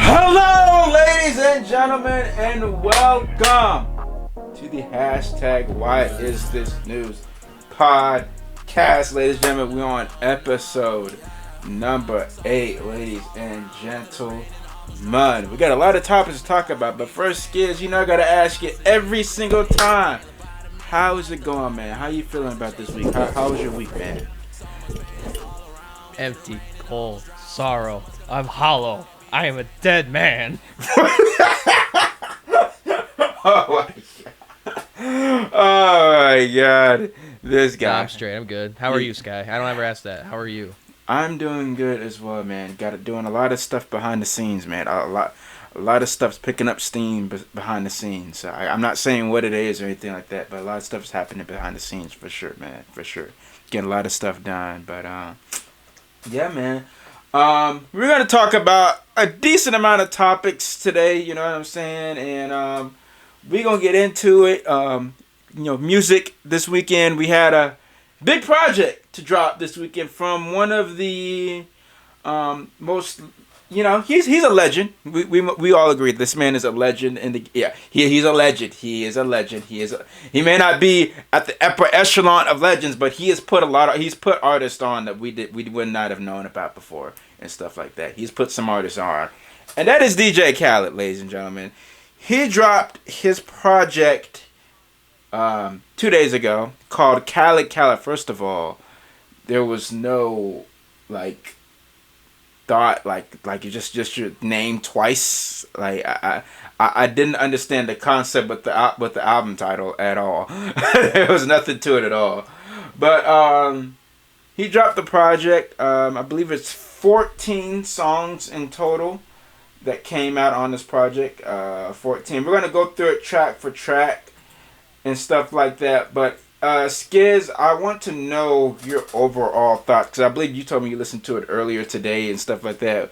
Hello, ladies and gentlemen, and welcome to the hashtag Why Is This News podcast. Ladies and gentlemen, we're on episode number 8, ladies and gentlemen. We got a lot of topics to talk about, but first, Skiz, I gotta ask you every single time, how is it going, man? How you feeling about this week? How was your week, man? Empty, cold, sorrow. I'm hollow. I am a dead man. Oh my god. This guy. Nah, I'm straight. I'm good. How are you, Sky? I don't ever ask that. How are you? I'm doing good as well, man. Doing a lot of stuff behind the scenes, man. A lot of stuff's picking up steam behind the scenes. So I'm not saying what it is or anything like that, but a lot of stuff's happening behind the scenes for sure, man. For sure. Getting a lot of stuff done, but yeah, man. We're gonna talk about a decent amount of topics today, you know what I'm saying, and we're gonna get into it. Music this weekend. We had a big project to drop this weekend from one of the most, he's a legend. We all agree this man is a legend. He's a legend. He is a legend. He may not be at the upper echelon of legends, but he's put artists on that we would not have known about before and stuff like that. He's put some artists on, and that is DJ Khaled, ladies and gentlemen. He dropped his project 2 days ago called Khaled Khaled. First of all, there was no thought you just your name twice. I didn't understand the concept with the album title at all. There was nothing to it at all. But he dropped the project. I believe it's 14 songs in total that came out on this project. 14. We're gonna go through it track for track and stuff like that. But Skiz, I want to know your overall thoughts, because I believe you told me you listened to it earlier today and stuff like that.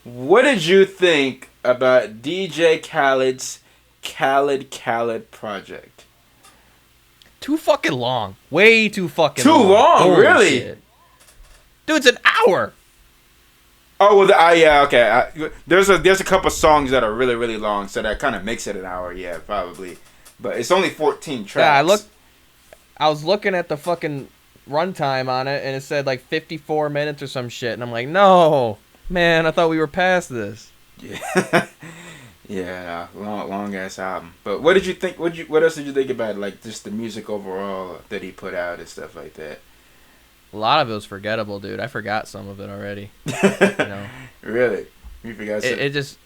What did you think about DJ Khaled's Khaled Khaled project? Too fucking long. Way too fucking long. Too long, Holy really? Shit. Dude, it's an hour. Oh, well, yeah, okay. There's a couple songs that are really, really long, so that kind of makes it an hour, yeah, probably. But it's only 14 tracks. Yeah, I was looking at the fucking runtime on it, and it said 54 minutes or some shit, and I'm like, no, man, I thought we were past this. Yeah, yeah, long ass album. But what did you think? What else did you think about just the music overall that he put out and stuff like that? A lot of it was forgettable, dude. I forgot some of it already. Really? You forgot some? It just,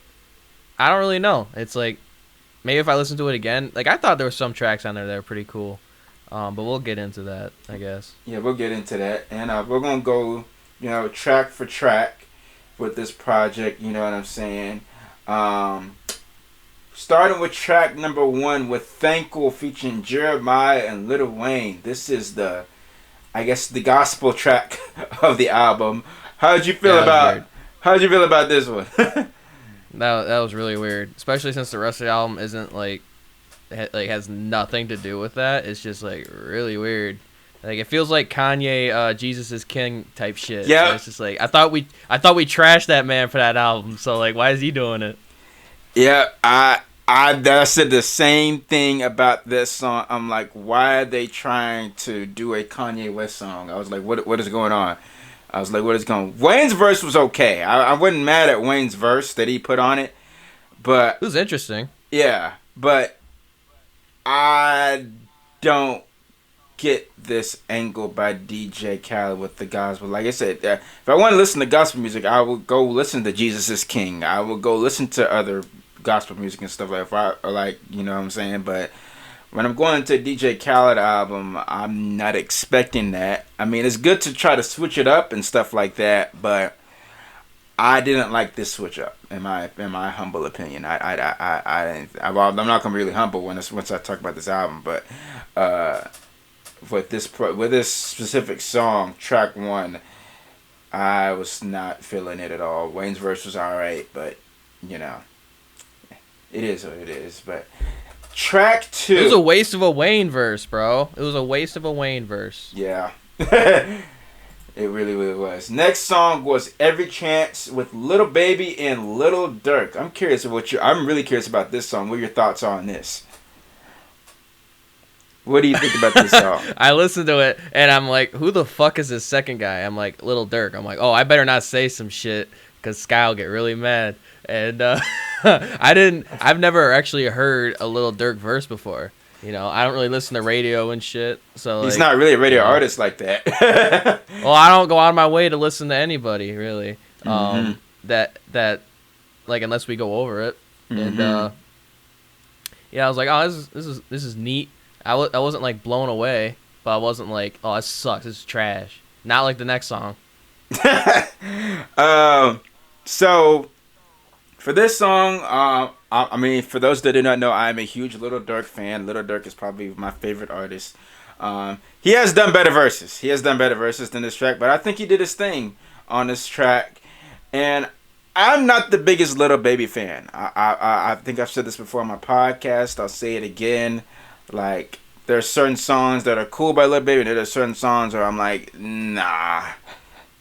I don't really know. It's maybe if I listen to it again, I thought there were some tracks on there that were pretty cool. But we'll get into that, I guess. Yeah, we'll get into that. And we're going to go, track for track with this project, you know what I'm saying? Starting with track number 1 with Thankful featuring Jeremiah and Lil Wayne. This is the gospel track of the album. How'd you feel about this one? That was really weird, especially since the rest of the album isn't has nothing to do with that. It's just really weird. It feels like Kanye, Jesus is King type shit. Yeah, so it's just I thought we trashed that man for that album. So why is he doing it? Yeah, I said the same thing about this song. I'm like, why are they trying to do a Kanye West song? I was like, what is going on? I was like, what is going on? Wayne's verse was okay. I wasn't mad at Wayne's verse that he put on it, but it was interesting. Yeah, but I don't get this angle by DJ Khaled with the gospel. Like I said, if I want to listen to gospel music, I will go listen to Jesus is King. I will go listen to other gospel music and stuff you know what I'm saying? But when I'm going to a DJ Khaled album, I'm not expecting that. I mean, it's good to try to switch it up and stuff like that, but I didn't like this switch up in my humble opinion. I'm not gonna be really humble once I talk about this album, but with this specific song, track one, I was not feeling it at all. Wayne's verse was alright, but you know, it is what it is. But track two, It was a waste of a Wayne verse, bro. It was a waste of a Wayne verse. yeah. It really, really was. Next song was "Every Chance" with Little Baby and Little Durk. I'm really curious about this song. What are your thoughts on this? What do you think about this song? I listened to it and I'm like, who the fuck is this second guy? I'm like, Little Durk. I'm like, oh, I better not say some shit because Sky will get really mad. And I've never actually heard a Little Durk verse before. You know, I don't really listen to radio and shit. So he's not really a radio artist like that. Well, I don't go out of my way to listen to anybody really. That like unless we go over it. And yeah, I was like, oh, this is neat. I wasn't like blown away, but I wasn't like, oh, this sucks. This is trash. Not like the next song. So for this song, I mean, for those that do not know, I'm a huge Little Durk fan. Little Durk is probably my favorite artist. He has done better verses. He has done better verses than this track, but I think he did his thing on this track. And I'm not the biggest Little Baby fan. I think I've said this before on my podcast. I'll say it again. Like, there are certain songs that are cool by Lil Baby, and there are certain songs where I'm like, nah,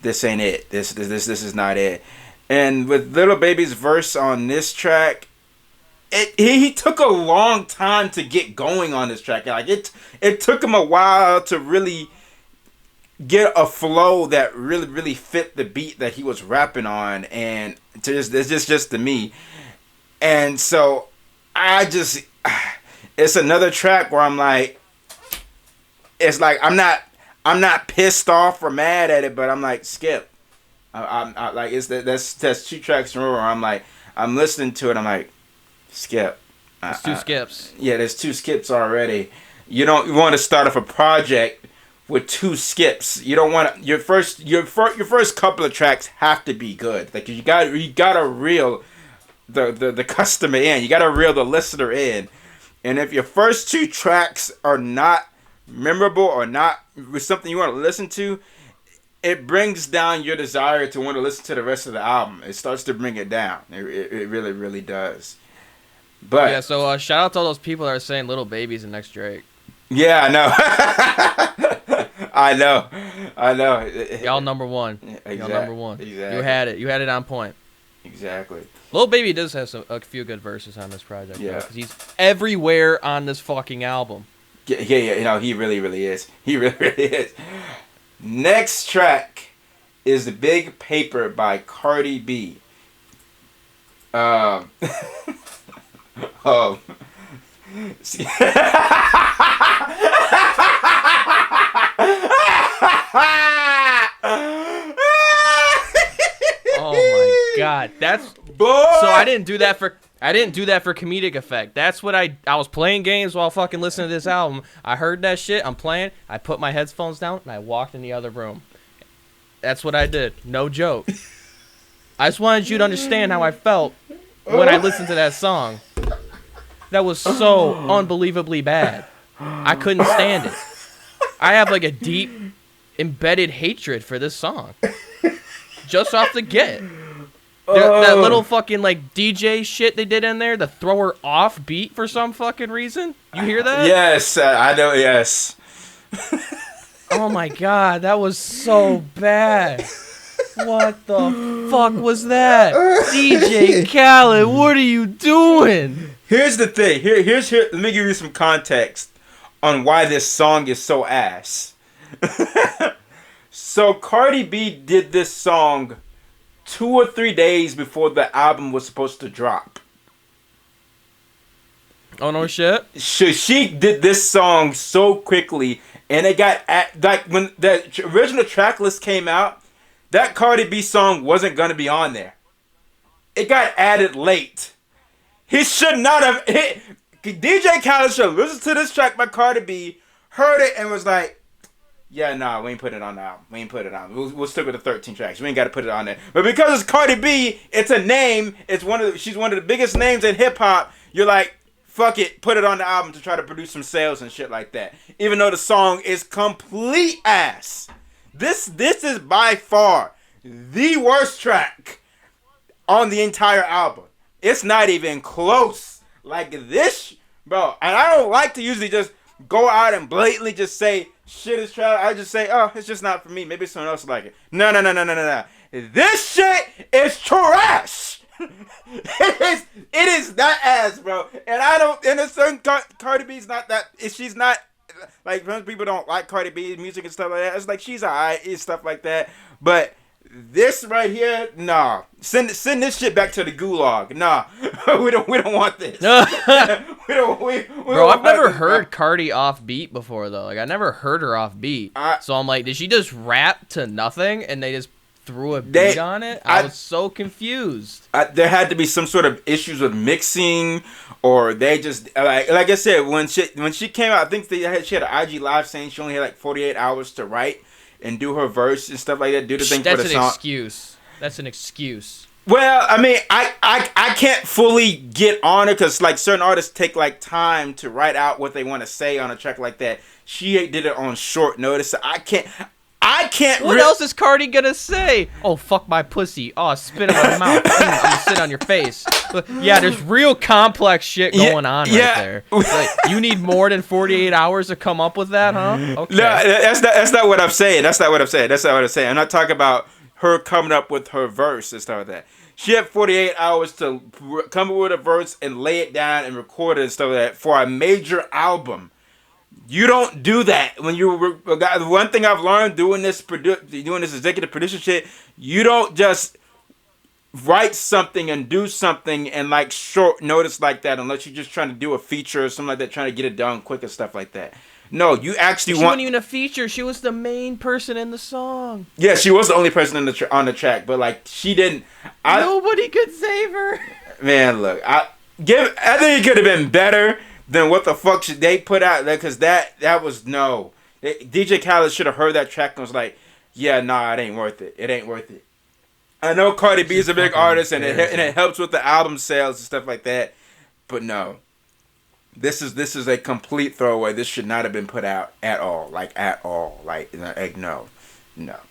this ain't it. This is not it. And with Lil Baby's verse on this track, he took a long time to get going on this track. Like it took him a while to really get a flow that really fit the beat that he was rapping on, and it's just to me. And so it's another track where I'm like, it's like I'm not pissed off or mad at it, but I'm like, skip. I like that's two tracks in a row where I'm like, I'm listening to it, I'm like, skip. It's two skips. Yeah, there's two skips already. You want to start off a project with two skips. You don't want your first couple of tracks have to be good. Like you gotta reel the customer in. You gotta reel the listener in. And if your first two tracks are not memorable or not with something you want to listen to, it brings down your desire to want to listen to the rest of the album. It starts to bring it down. It really, really does. But yeah, so shout out to all those people that are saying Little Baby's the next Drake. Yeah, I know. I know. Y'all number one. Exactly. Y'all number one. Exactly. You had it. You had it on point. Exactly. Lil Baby does have a few good verses on this project. Yeah. Because he's everywhere on this fucking album. Yeah. You know, he really, really is. He really, really is. Next track is The Big Paper by Cardi B. Oh. Oh my god, that's boy. So I didn't do that for comedic effect. That's what I was playing games while fucking listening to this album. I heard that shit. I'm playing. I put my headphones down and I walked in the other room. That's what I did. No joke. I just wanted you to understand how I felt when I listened to that song. That was so unbelievably bad. I couldn't stand it. I have like a deep, embedded hatred for this song. Just off the get. That little fucking like DJ shit they did in there, the throw her off beat for some fucking reason. You hear that? Yes, I know. Yes. Oh my god, that was so bad. What the fuck was that? DJ Khaled, what are you doing? Here's the thing. Here. Let me give you some context on why this song is so ass. So Cardi B did this song 2 or 3 days before the album was supposed to drop. Oh no shit. She did this song so quickly, and it got like when the original track list came out, that Cardi B song wasn't gonna be on there. It got added late. He should not have DJ Khaled should listen to this track by Cardi B, heard it, and was like, Yeah, nah, we ain't put it on the album. We ain't put it on. We'll stick with the 13 tracks. We ain't got to put it on there. But because it's Cardi B, it's a name. She's one of the biggest names in hip hop. You're like, fuck it, put it on the album to try to produce some sales and shit like that. Even though the song is complete ass. This is by far the worst track on the entire album. It's not even close. Like this, bro. And I don't like to usually just go out and blatantly just say shit is trash. I just say, oh, it's just not for me. Maybe someone else like it. No. This shit is trash. It is that ass, bro. And I don't. And a certain Cardi B's not that. She's not like most people don't like Cardi B music and stuff like that. It's like she's alright and stuff like that. But this right here, nah. Send this shit back to the gulag. Nah, we don't want this. Bro, I've never heard Cardi off beat before though. Like I never heard her off beat. So I'm like, did she just rap to nothing and they just threw a beat on it? I was so confused. There had to be some sort of issues with mixing, or they just like I said when she came out. I think she had an IG live saying she only had like 48 hours to write and do her verse and stuff like that. Do the thing for the song. That's an excuse. That's an excuse. Well, I mean, I can't fully get on it because like certain artists take like time to write out what they want to say on a track like that. She did it on short notice. So I can't. What else is Cardi gonna say? Oh, fuck my pussy. Oh, spit in my mouth. I'm gonna sit on your face. Yeah, there's real complex shit going on right there. Like, you need more than 48 hours to come up with that, huh? Okay. No, that's not what I'm saying. That's not what I'm saying. I'm not talking about her coming up with her verse and stuff like that. She had 48 hours to come up with a verse and lay it down and record it and stuff like that for a major album. You don't do that when you. One thing I've learned doing this executive producer shit, you don't just write something and do something in like short notice like that unless you're just trying to do a feature or something like that, trying to get it done quick and stuff like that. No, you actually She wasn't even a feature. She was the main person in the song. Yeah, she was the only person on the track, but like she didn't. Nobody could save her. Man, look, I think it could have been better than what the fuck should they put out there, because that was no. DJ Khaled should have heard that track and was like, yeah, nah, it ain't worth it. It ain't worth it. I know Cardi B is a big artist and it helps with the album sales and stuff like that, but no. This is a complete throwaway. This should not have been put out at all. Like no. Next.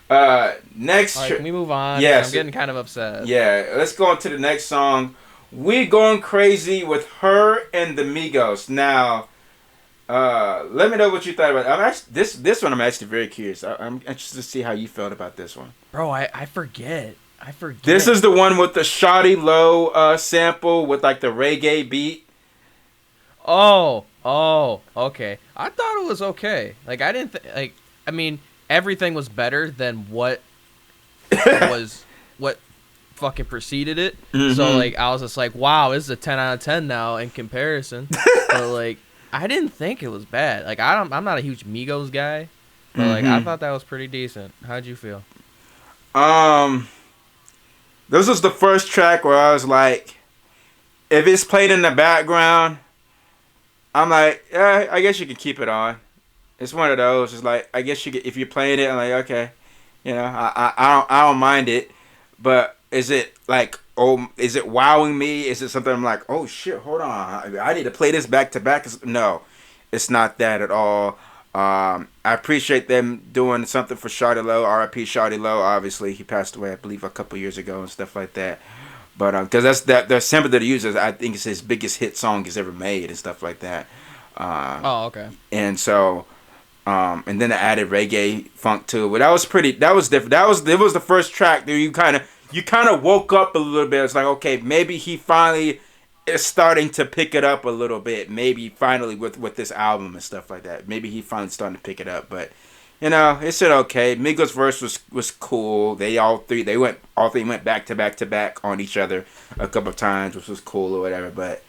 All right, can we move on? Yes. I'm getting kind of upset. Yeah, let's go on to the next song. We Going Crazy with Her and the Migos. Now, let me know what you thought about it. This one I'm actually very curious. I'm interested to see how you felt about this one. Bro, I forget. This is the one with the Shawty Low sample with like the reggae beat. Oh, okay. I thought it was okay. Like I didn't I mean, everything was better than what what fucking preceded it. Mm-hmm. So like I was just like, wow, this is a 10 out of 10 now in comparison. But like I didn't think it was bad. Like I'm not a huge Migos guy, but like I thought that was pretty decent. How'd you feel? This was the first track where I was like, if it's played in the background, I'm like, yeah, I guess you can keep it on. It's one of those. It's like, I guess if you're playing it, I'm like, okay, you know, I don't mind it. But is it like, is it wowing me? Is it something I'm like, oh shit, hold on, I need to play this back to back? No, it's not that at all. I appreciate them doing something for Shawty Low. R.I.P. Shawty Low. Obviously, he passed away, I believe, a couple years ago and stuff like that. But because the sample that he uses, I think it's his biggest hit song he's ever made and stuff like that. Okay. And so, and then the added reggae funk to it. But that was pretty. That was different. It was the first track that you kind of woke up a little bit. It's like, okay, maybe he finally is starting to pick it up a little bit. Maybe finally with this album and stuff like that. Maybe he finally starting to pick it up. But you know, it said okay. Migos' verse was cool. All three went back to back on each other a couple of times, which was cool or whatever. But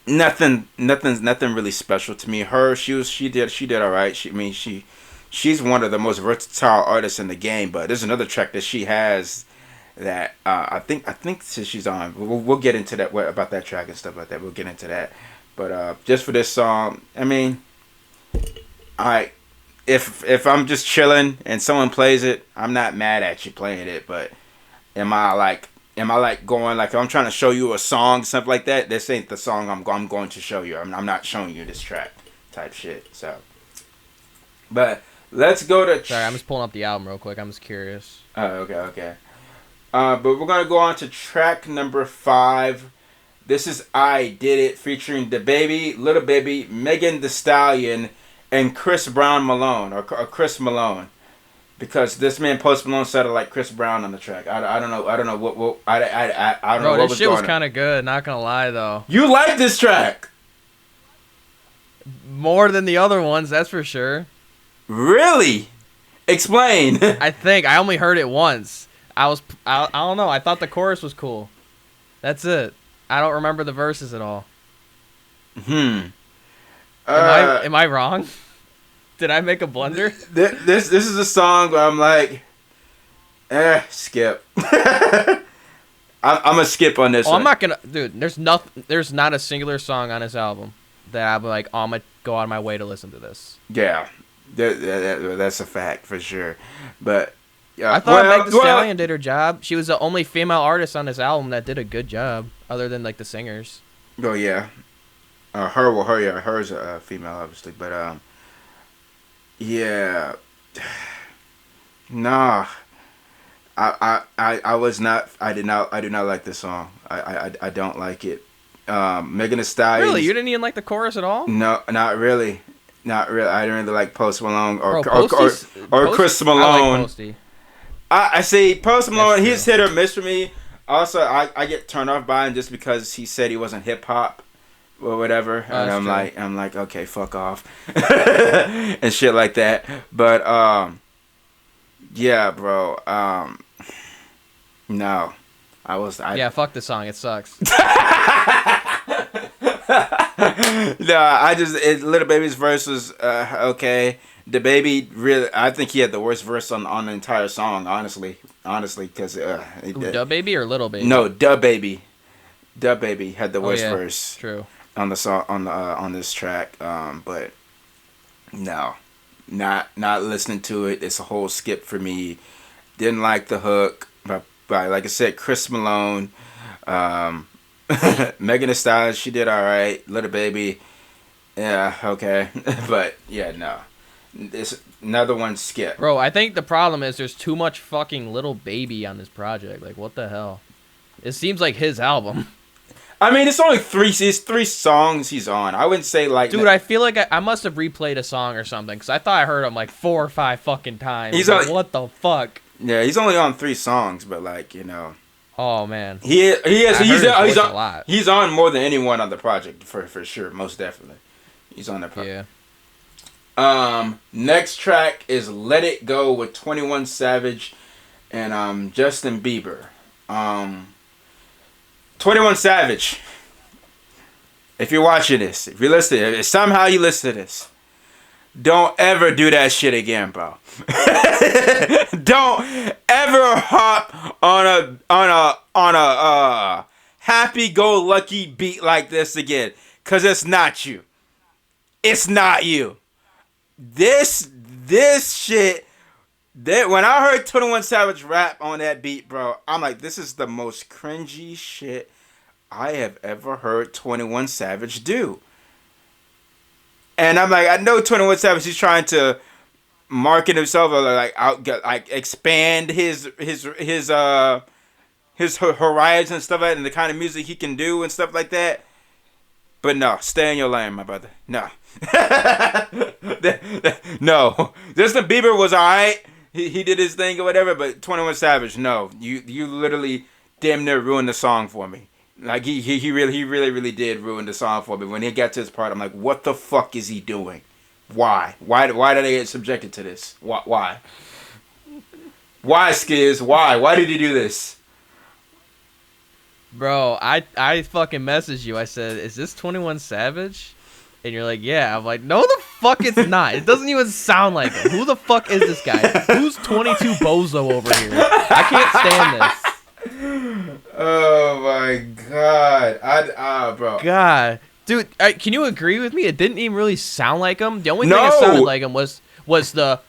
nothing really special to me. Her, she did all right. She's one of the most versatile artists in the game. But there's another track that she has that I think she's on. We'll get into that about that track and stuff like that. We'll get into that. But just for this song, I mean, I if I'm just chilling and someone plays it, I'm not mad at you playing it. But am I like going like if I'm trying to show you a song, something like that? This ain't the song I'm going to show you. I'm not showing you this track, type shit. So, but let's go to. Sorry, I'm just pulling up the album real quick. I'm just curious. Oh, okay. But we're gonna go on to track number 5. This is "I Did It" featuring the Baby, Little Baby, Megan Thee Stallion, and Chris Brown Malone or Chris Malone, because this man Post Malone sounded like Chris Brown on the track. I don't know what I don't know Bro, what this was shit going was on. kind of good. Not gonna lie though. You like this track? More than the other ones, that's for sure. Really? Explain. I think I only heard it once. I don't know. I thought the chorus was cool. That's it. I don't remember the verses at all. Am Am I wrong? Did I make a blunder? This is a song where I'm like, skip. I'm gonna skip on this. Oh, one. I'm not gonna, dude. There's not a singular song on this album that I'm like, oh, I'm gonna go out of my way to listen to this. Yeah, that's a fact for sure. But I thought Meg Thee Stallion did her job. She was the only female artist on this album that did a good job, other than like the singers. Oh yeah, her's a female obviously, but yeah, nah. I was not. I do not like this song. I don't like it. Megan Thee Stallion. Really, you didn't even like the chorus at all? No, not really. Not really. I didn't really like Post Malone or Bro, Chris Malone. I like Posty. I see Post Malone. That's He's hit or miss for me. Also, I get turned off by him just because he said he wasn't hip hop or whatever, and I'm like, okay, fuck off, and shit like that. But yeah, bro. No, Yeah, fuck the song. It sucks. No, Little Baby's verse was okay. The Baby really, I think he had the worst verse on the entire song. Honestly, because Da Baby or Little Baby? No, Da Baby had the worst verse. True. On the song on this track. But no, not listening to it. It's a whole skip for me. Didn't like the hook. But like I said, Chris Malone. Megan Thee Stallion, she did alright. Little Baby, yeah, okay. But yeah, no. This another one skip. Bro, I think the problem is there's too much fucking Little Baby on this project. Like, what the hell? It seems like his album. I mean, it's only three songs he's on. I wouldn't say like... Dude, I feel like I must have replayed a song or something, because I thought I heard him like 4 or 5 fucking times. He's like, on, what the fuck? Yeah, he's only on 3 songs, but like, you know... Oh, man. He's a lot. He's on more than anyone on the project, for sure, most definitely. He's on the project. Yeah. Next track is "Let It Go" with 21 Savage and Justin Bieber. 21 Savage. If you're watching this, if you're listening, if somehow you listen to this, don't ever do that shit again, bro. Don't ever hop on a happy-go-lucky beat like this again, cause it's not you. It's not you. This shit. When I heard 21 Savage rap on that beat, bro, I'm like, this is the most cringy shit I have ever heard 21 Savage do. And I'm like, I know 21 Savage, he's trying to market himself or like expand his horizon and stuff like that, and the kind of music he can do and stuff like that. But no, stay in your lane, my brother. No. No. Justin Bieber was alright. He did his thing or whatever, but 21 Savage, no. You literally damn near ruined the song for me. Like he really did ruin the song for me. When he got to this part, I'm like, what the fuck is he doing? Why? Why did I get subjected to this? Why? Why, Skiz? Why? Why did he do this? Bro, I fucking messaged you. I said, is this 21 Savage? And you're like, yeah. I'm like, no the fuck it's not. It doesn't even sound like him. Who the fuck is this guy? Who's 22 Bozo over here? I can't stand this. Oh my god. Bro. God. Dude, can you agree with me? It didn't even really sound like him. The only thing No. that sounded like him was the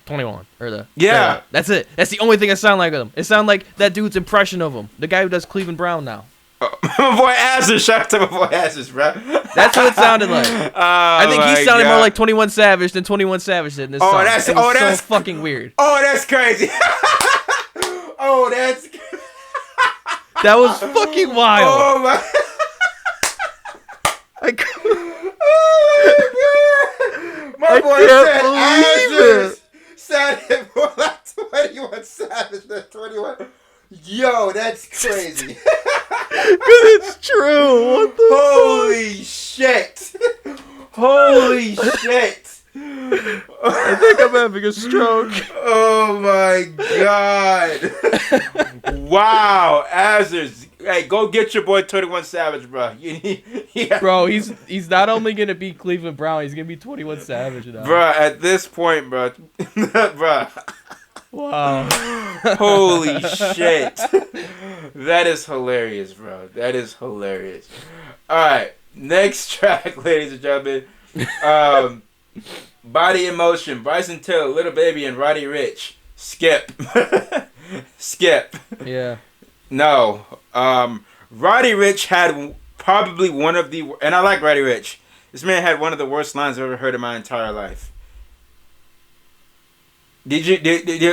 21 or the Yeah. That's it. That's the only thing that sounded like him. It sounded like that dude's impression of him. The guy who does Cleveland Brown now. My boy Ashes, shout out to my boy Ashes, bro. That's what it sounded like. I think he sounded more like 21 Savage than 21 Savage did in this song. That's so fucking weird. Oh, that's crazy. Oh, that's. That was fucking wild. Oh my. My boy said Ashes sounded more like 21 Savage than 21. Yo, that's crazy. It's true. What the Holy shit. Holy shit. I think I'm having a stroke. Oh my god. Wow, Azers. Hey, go get your boy 21 Savage, bro. Yeah. Bro, he's not only gonna be Cleveland Brown, he's gonna be 21 Savage now. Bro, at this point, bro. Bro. Wow. Holy shit. That is hilarious, bro. That is hilarious. Alright, next track, ladies and gentlemen. Body in Motion, Bryson Tiller, Little Baby, and Roddy Ricch. Skip. Skip. Yeah. No. Roddy Ricch had probably one of the... And I like Roddy Ricch. This man had one of the worst lines I've ever heard in my entire life. Did you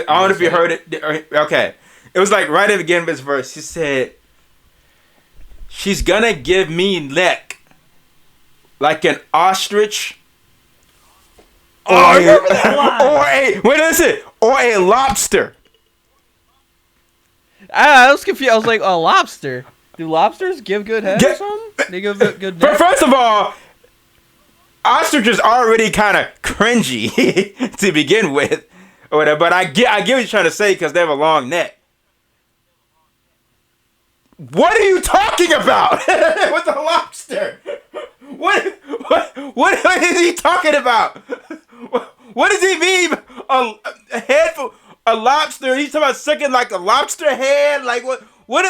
I don't know if you heard it. Okay. It was like right at the beginning of his verse. He said, she's gonna give me neck like an ostrich or a lobster. I was confused. I was like, a lobster. Do lobsters give good head or something? They give good neck? First of all, ostrich is already kind of cringy to begin with. Or whatever, but I get what you're trying to say because they have a long neck. What are you talking about with the lobster? What is he talking about? What does he mean? A head for a lobster? He's talking about sucking like a lobster head? Like what? What?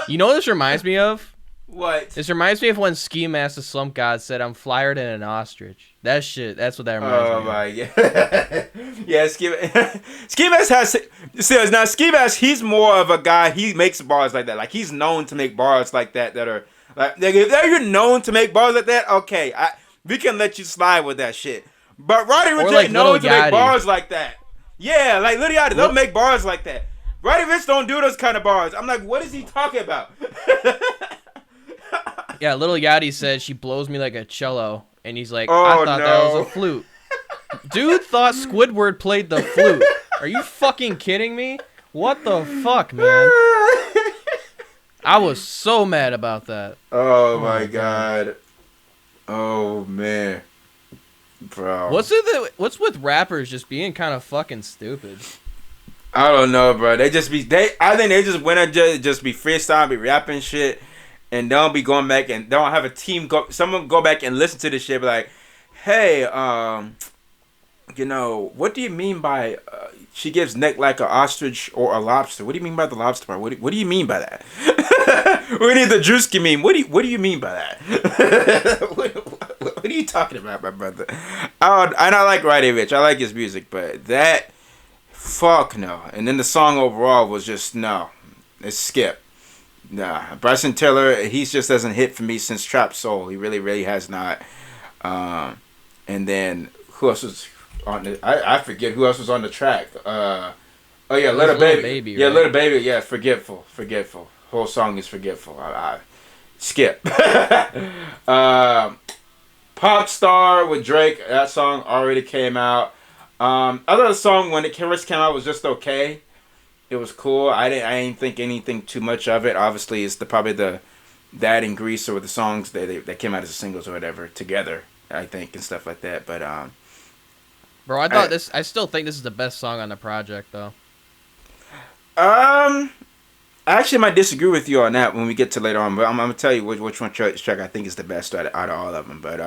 You know what this reminds me of? What? This reminds me of when Ski Mask the Slump God said, "I'm flyer than an ostrich." That shit. That's what that reminds me of. Oh my god. Yeah, Ski Mask has. See, now Ski Mask, he's more of a guy. He makes bars like that. Like he's known to make bars like that. That are like if you're known to make bars like that, okay, we can let you slide with that shit. But Roddy Ricch ain't known to make bars like that. Yeah, like Lil Yachty, they'll make bars like that. Roddy Ricch don't do those kind of bars. I'm like, what is he talking about? Yeah, Lil Yachty said she blows me like a cello, and he's like, oh, I thought no. that was a flute. Dude thought Squidward played the flute. Are you fucking kidding me? What the fuck, man? I was so mad about that. Oh my god. Oh man. Bro. What's with rappers just being kind of fucking stupid? I don't know, bro. I think they just went and just be freestyling, be rapping shit, and don't be going back and don't have a team someone go back and listen to this shit, be like, hey, what do you mean by she gives neck like an ostrich or a lobster? What do you mean by the lobster part? What do you mean by that? What did the Drewski mean? What do you mean by that? What are you talking about, my brother? I like Roddy Ricch. I like his music, but that, fuck no. And then the song overall was just no. It's skip. Nah, Bryson Tiller, he just doesn't hit for me since Trap Soul. He really, really has not. And then who else was on the? I forget who else was on the track. Oh yeah, Little Baby. Yeah, right? Little Baby. Yeah, Forgetful. Whole song is Forgetful. I skip. Pop Star with Drake. That song already came out. Other song when it first came out was just okay. It was cool. I didn't think anything too much of it. Obviously, it's probably that and Grease or the songs that came out as singles or whatever together. I think and stuff like that. But bro, I still think this is the best song on the project though. I actually might disagree with you on that when we get to later on. But I'm gonna tell you which one track I think is the best out of all of them. But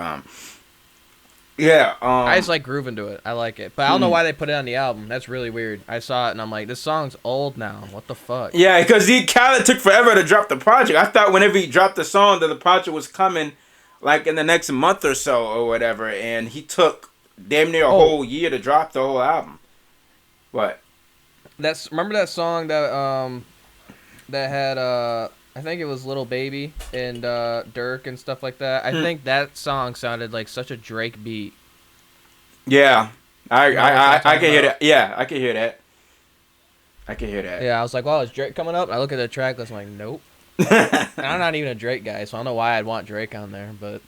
Yeah. I just like grooving to it. I like it, but I don't know why they put it on the album. That's really weird. I saw it and I'm like, this song's old now. What the fuck? Yeah, because Khaled took forever to drop the project. I thought whenever he dropped the song that the project was coming, like in the next month or so or whatever, and he took damn near a whole year to drop the whole album. What? Remember that song that had I think it was Little Baby and Dirk and stuff like that. I think that song sounded like such a Drake beat. Yeah, I can hear about? that. Yeah, I can hear that. I can hear that. Yeah, I was like, well, is Drake coming up? And I look at the track list, I'm like, nope. And I'm not even a Drake guy, so I don't know why I'd want Drake on there, but...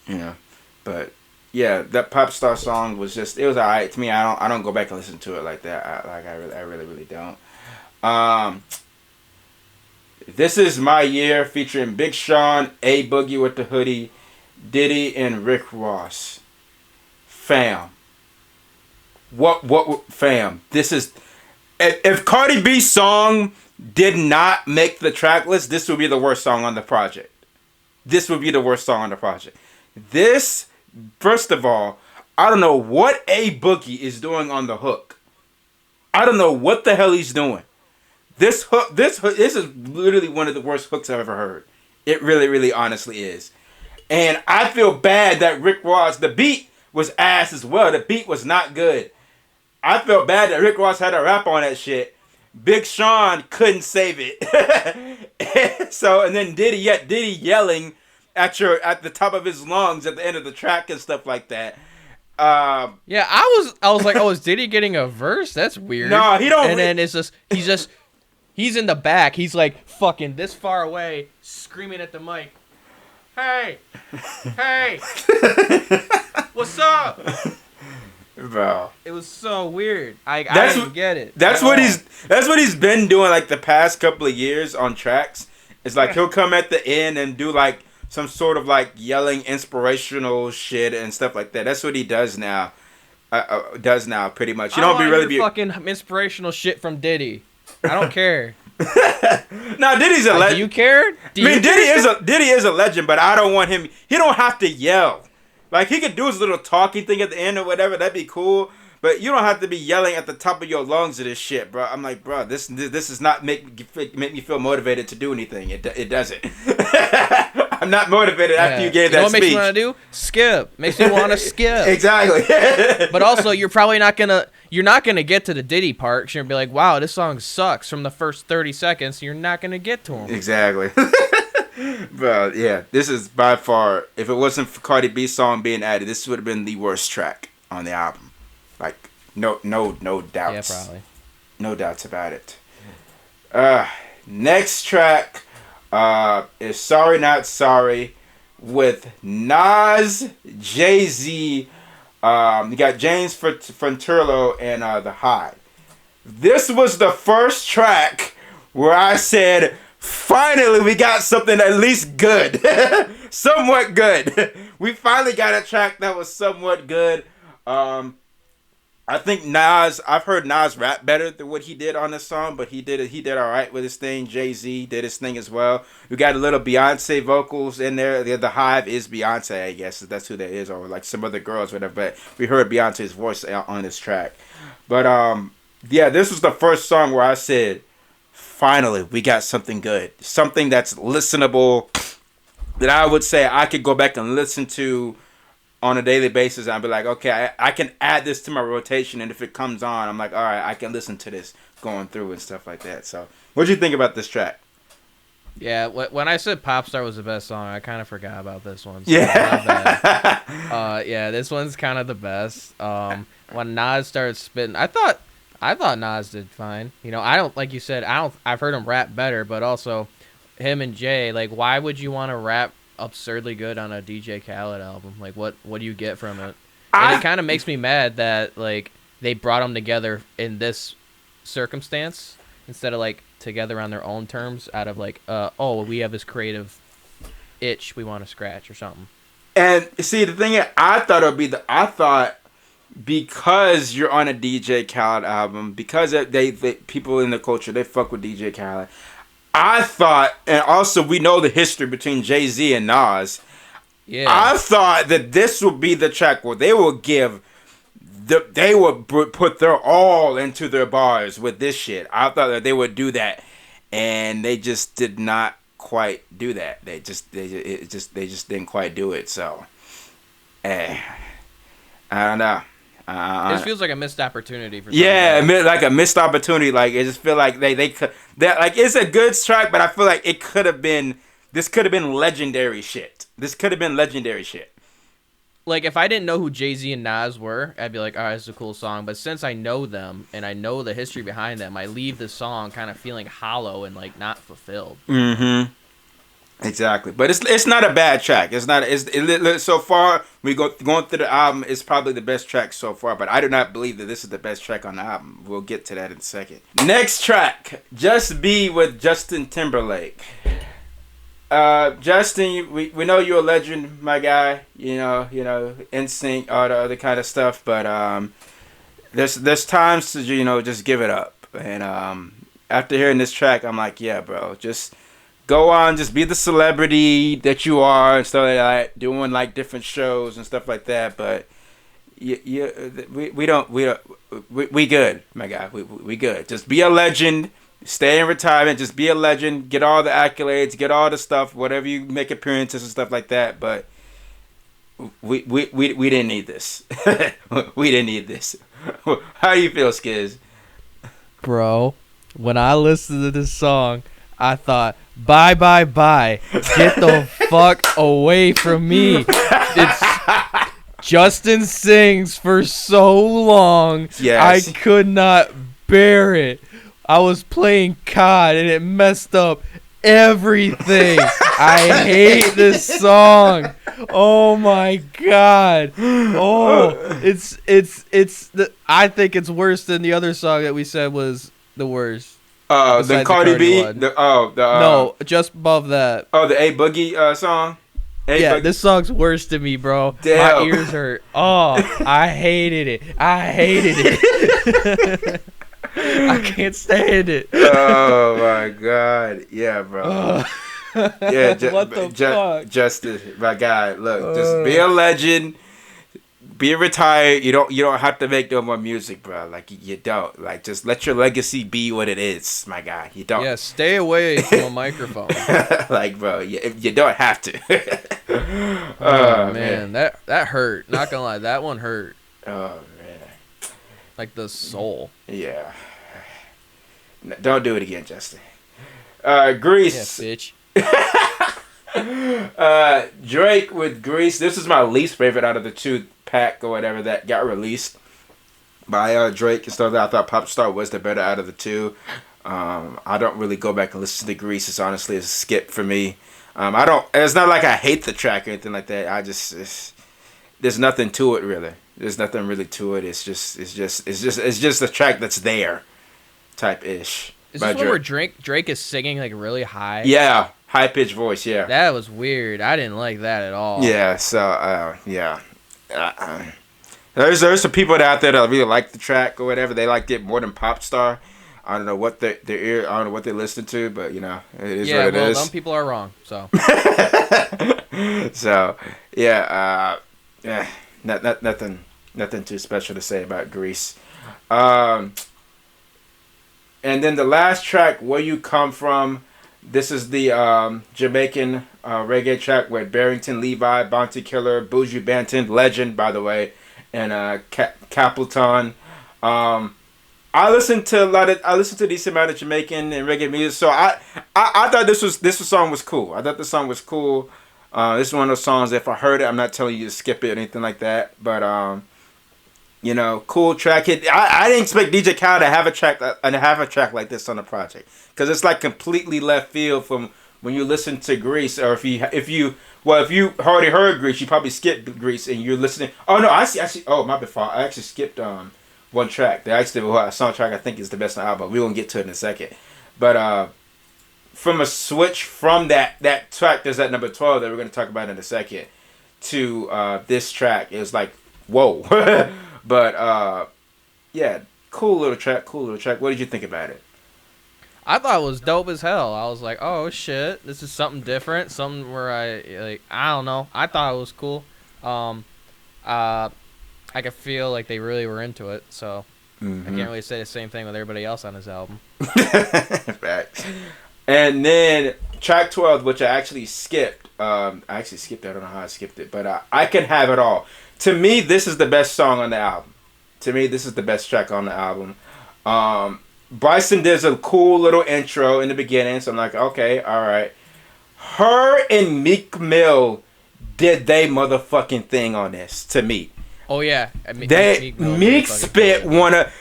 Yeah, but... Yeah, that pop star song was just, it was alright to me. I don't go back and listen to it like that. I really don't. This Is My Year featuring Big Sean, A Boogie with the Hoodie, Diddy, and Rick Ross. Fam. Fam, this is, if Cardi B's song did not make the track list, this would be the worst song on the project. This would be the worst song on the project. This, first of all, I don't know what A Boogie is doing on the hook. I don't know what the hell he's doing. This is literally one of the worst hooks I've ever heard. It really, really honestly is. And I feel bad that Rick Ross, the beat was ass as well. The beat was not good. I feel bad that Rick Ross had to rap on that shit. Big Sean couldn't save it. So, and then Diddy yelling at the top of his lungs at the end of the track and stuff like that. Yeah, I was like, oh, is Diddy getting a verse? That's weird. No, he don't. And then it's just he's in the back. He's like fucking this far away, screaming at the mic. Hey, what's up? Bro, it was so weird. I didn't get it. That's what he's been doing like the past couple of years on tracks. It's like he'll come at the end and do like some sort of like yelling inspirational shit and stuff like that. That's what he does now. Pretty much. You don't be really fucking inspirational shit from Diddy. I don't care. No, Diddy's a legend. Do you care? Diddy is a legend, but I don't want him. He don't have to yell. Like he could do his little talking thing at the end or whatever. That'd be cool. But you don't have to be yelling at the top of your lungs of this shit, bro. I'm like, bro, this does not make me feel motivated to do anything. It doesn't. I'm not motivated after you gave that speech. What makes me want to do? Skip. Makes me want to skip. Exactly. But also, you're probably not gonna get to the Diddy part. You're gonna be like, wow, this song sucks from the first 30 seconds. You're not gonna get to him. Exactly. Bro, yeah, this is by far. If it wasn't for Cardi B's song being added, this would have been the worst track on the album. Like, no doubts. Yeah, probably. No doubts about it. Next track is Sorry Not Sorry with Nas, Jay-Z. You got James Fronterlo and The Hive. This was the first track where I said, finally we got something at least good. Somewhat good. We finally got a track that was somewhat good. I think I've heard Nas rap better than what he did on this song, but he did all right with his thing. Jay-Z did his thing as well. We got a little Beyonce vocals in there. The Hive is Beyonce, I guess. That's who that is, or like some other girls, whatever. But we heard Beyonce's voice on this track. But yeah, this was the first song where I said, finally, we got something good. Something that's listenable, that I would say I could go back and listen to on a daily basis. And I'd be like, okay, I can add this to my rotation. And if it comes on, I'm like, all right, I can listen to this going through and stuff like that. So what'd you think about this track? Yeah, when I said Popstar was the best song, I kind of forgot about this one. So Yeah. Yeah, this one's kind of the best. When Nas started spitting, I thought Nas did fine. You know, I don't, like you said, I've heard him rap better, but also him and Jay, like, why would you want to rap absurdly good on a DJ Khaled album? Like, what do you get from it? And it kind of makes me mad that, like, they brought them together in this circumstance instead of, like, together on their own terms out of, like, we have this creative itch we want to scratch or something. And see, the thing is, I thought because you're on a DJ Khaled album, because they people in the culture, they fuck with DJ Khaled. I thought, and also we know the history between Jay-Z and Nas, Yeah. I thought that this would be the track where they will they would put their all into their bars with this shit. I thought that they would do that, and they just did not quite do that. They just didn't quite do it. So, eh, I don't know. This feels like a missed opportunity for Yeah, somebody. like a missed opportunity. Like I just feel like they could that like it's a good track, but I feel like it could have been this could have been legendary shit. This could have been legendary shit. Like, if I didn't know who Jay-Z and Nas were, I'd be like, all right, it's a cool song. But since I know them and I know the history behind them, I leave the song kind of feeling hollow and, like, not fulfilled. Mm-hmm. Exactly, but it's not a bad track. It's not. So far going through the album. It's probably the best track so far. But I do not believe that this is the best track on the album. We'll get to that in a second. Next track, "Just Be" with Justin Timberlake. Justin, we know you're a legend, my guy. You know, NSYNC, all the other kind of stuff. But there's times to just give it up. And after hearing this track, I'm like, yeah, bro, just go on, just be the celebrity that you are and stuff like that, doing like different shows and stuff like that. But we good, my guy. We good. Just be a legend. Stay in retirement. Just be a legend. Get all the accolades. Get all the stuff. Whatever you make appearances and stuff like that. But we didn't need this. We didn't need this. How do you feel, Skiz? Bro, when I listened to this song, I thought, bye, bye, bye. Get the fuck away from me. It's Justin sings for so long. Yes. I could not bear it. I was playing COD and it messed up everything. I hate this song. Oh my god. Oh, I think it's worse than the other song that we said was the worst. The Cardi B. One. No, just above that. Oh, the A Boogie song. This song's worse to me, bro. Damn. My ears hurt. Oh, I hated it. I can't stand it. Oh my god, yeah, bro. Yeah, what the fuck? Justice, my guy. Look, just be a legend. Be retired. You don't have to make no more music, bro. Like you don't. Like just let your legacy be what it is, my guy. You don't. Yeah, stay away from a microphone. Like, bro, you don't have to. Oh man, that hurt. Not gonna lie, that one hurt. Oh man. Like the soul. Yeah. Don't do it again, Justin. Grease. Yeah, bitch. Drake with Grease. This is my least favorite out of the 2-pack or whatever that got released by Drake and stuff. I thought Popstar was the better out of the two. I don't really go back and listen to Grease. It's honestly a skip for me. I don't. It's not like I hate the track or anything like that. There's nothing to it really. There's nothing really to it. It's just a track that's there, type ish. Is this one where Drake is singing like really high? Yeah, high pitched voice. Yeah. That was weird. I didn't like that at all. Yeah. So yeah. There's some people out there that really like the track or whatever. They liked it more than Popstar. I don't know what I don't know what they listen to, but it is what it is. Yeah, some people are wrong. So. So yeah, nothing too special to say about Grease. And then the last track, "Where You Come From," this is the Jamaican reggae track with Barrington Levy, Bounty Killer, Buju Banton, legend by the way, and Capleton. I listened to a decent amount of Jamaican and reggae music, so I thought this song was cool. I thought the song was cool. This is one of those songs that if I heard it, I'm not telling you to skip it or anything like that, but cool track. I didn't expect DJ Khaled to have a track like this on the project, because it's like completely left field from when you listen to Grease, or if you already heard Grease, you probably skipped Grease and you're listening. Oh no, I see. Oh, my bad fault. I actually skipped one track. The soundtrack I think is the best on the album. We won't get to it in a second, but from a switch from that track, there's that number 12 that we're gonna talk about in a second, to this track. It was like whoa. But yeah, cool little track. What did you think about it? I thought it was dope as hell. I was like, oh shit, this is something different, something where I don't know. I thought it was cool. Um, uh, I could feel like they really were into it, so I can't really say the same thing with everybody else on his album. Facts. And then track 12, which I actually skipped. I actually skipped it. I don't know how I skipped it, but I Can Have It All. To me, this is the best song on the album. To me, this is the best track on the album. Bryson does a cool little intro in the beginning, so I'm like, okay, all right. Her and Meek Mill did they motherfucking thing on this. To me, Oh yeah, Meek spit one of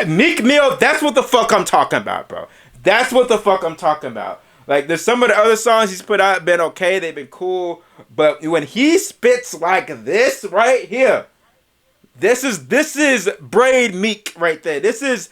Meek Mill. That's what the fuck I'm talking about, bro. That's what the fuck I'm talking about. Like, there's some of the other songs he's put out been okay, they've been cool, but when he spits like this right here, this is Braid Meek right there. This is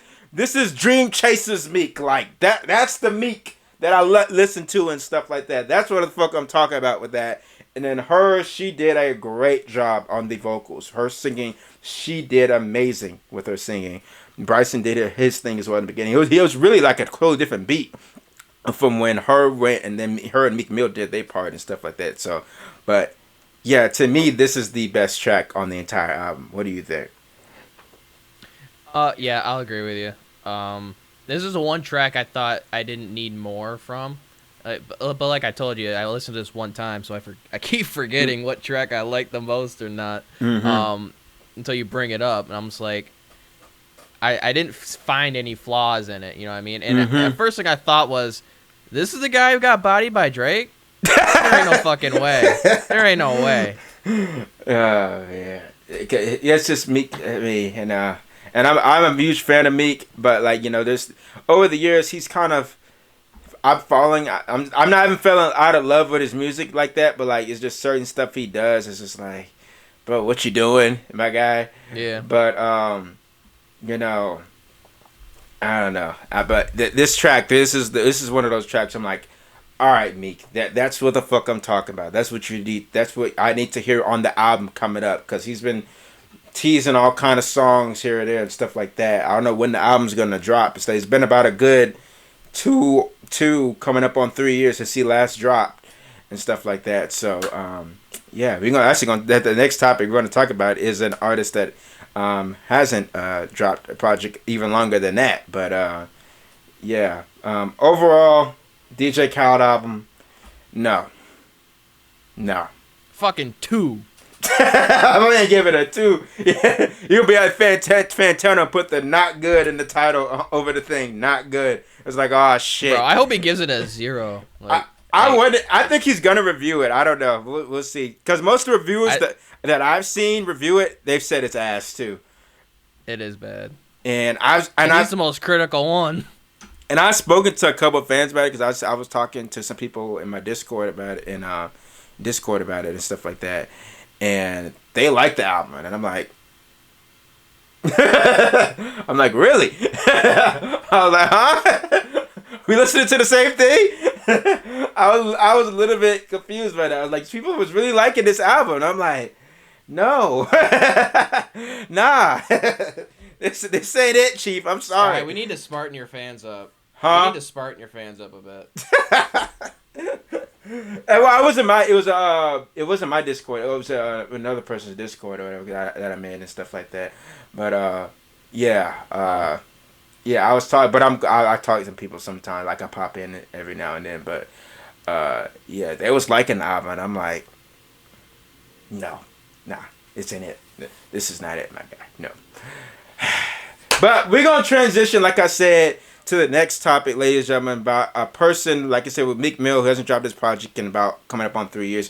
Dream Chasers Meek. Like that. That's the Meek that I listen to and stuff like that. That's what the fuck I'm talking about with that. And then she did a great job on the vocals. Her singing, she did amazing with her singing. Bryson did his thing as well in the beginning. He was really like a totally different beat from when her went and then her and Meek Mill did their part and stuff like that. So, but yeah, to me, this is the best track on the entire album. What do you think? Yeah, I'll agree with you. This is the one track I thought I didn't need more from. But like I told you, I listened to this one time, so I keep forgetting what track I like the most or not. Until you bring it up, and I'm just like, I didn't find any flaws in it. You know what I mean? And the first thing I thought was, this is the guy who got bodied by Drake? There ain't no fucking way. There ain't no way. Yeah. It's just Meek. I mean, and I'm a huge fan of Meek, but like, you know, there's over the years he's kind of. I'm not even falling out of love with his music like that, but like it's just certain stuff he does. It's just like, bro, what you doing, my guy? Yeah. But you know, I don't know. But this track, this is one of those tracks. I'm like, all right, Meek, that's what the fuck I'm talking about. That's what you need. That's what I need to hear on the album coming up, because he's been teasing all kind of songs here and there and stuff like that. I don't know when the album's gonna drop. It's been about a good two coming up on 3 years since he last dropped and stuff like that. So yeah, we're gonna the next topic we're gonna talk about is an artist that hasn't dropped a project even longer than that. But yeah, overall, DJ Khaled album, no. Fucking 2. I'm gonna give it a 2. Yeah, you'll be like Fantana put the not good in the title over the thing. Not good. It's like, oh shit. Bro, I hope he gives it a 0. Like, I think he's gonna review it. I don't know. We'll see. Because most reviewers that I've seen review it, they've said it's ass too. It is bad. And he's the most critical one. And I've spoken to a couple of fans about it, because I was talking to some people in my Discord about it and stuff like that. And they like the album, and I'm like, really? I was like, huh? We listening to the same thing? I was a little bit confused by that. I was like, people was really liking this album, and I'm like, no, nah, this ain't it, Chief. I'm sorry. Right, we need to smarten your fans up. Huh? We need to smarten your fans up a bit. Well, it wasn't my Discord. It was another person's Discord or whatever that I made and stuff like that. But yeah, I was talking, but I talk to some people sometimes. Like I pop in every now and then. But yeah, they was liking the album, and I'm like, nah, it's in it. This is not it, my guy. No. But we're gonna transition, like I said, to the next topic, ladies and gentlemen, about a person, like I said, with Meek Mill, who hasn't dropped his project in about coming up on 3 years.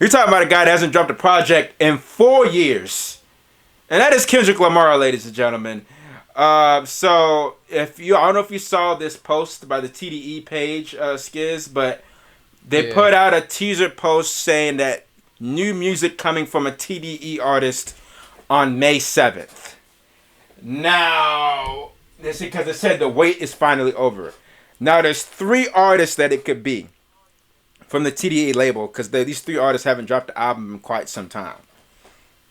We're talking about a guy that hasn't dropped a project in 4 years. And that is Kendrick Lamar, ladies and gentlemen. So, I don't know if you saw this post by the TDE page, Skiz, but they put out a teaser post saying that new music coming from a TDE artist on May 7th. Now, this is because it said the wait is finally over. Now, there's 3 artists that it could be from the TDE label, because these 3 artists haven't dropped the album in quite some time.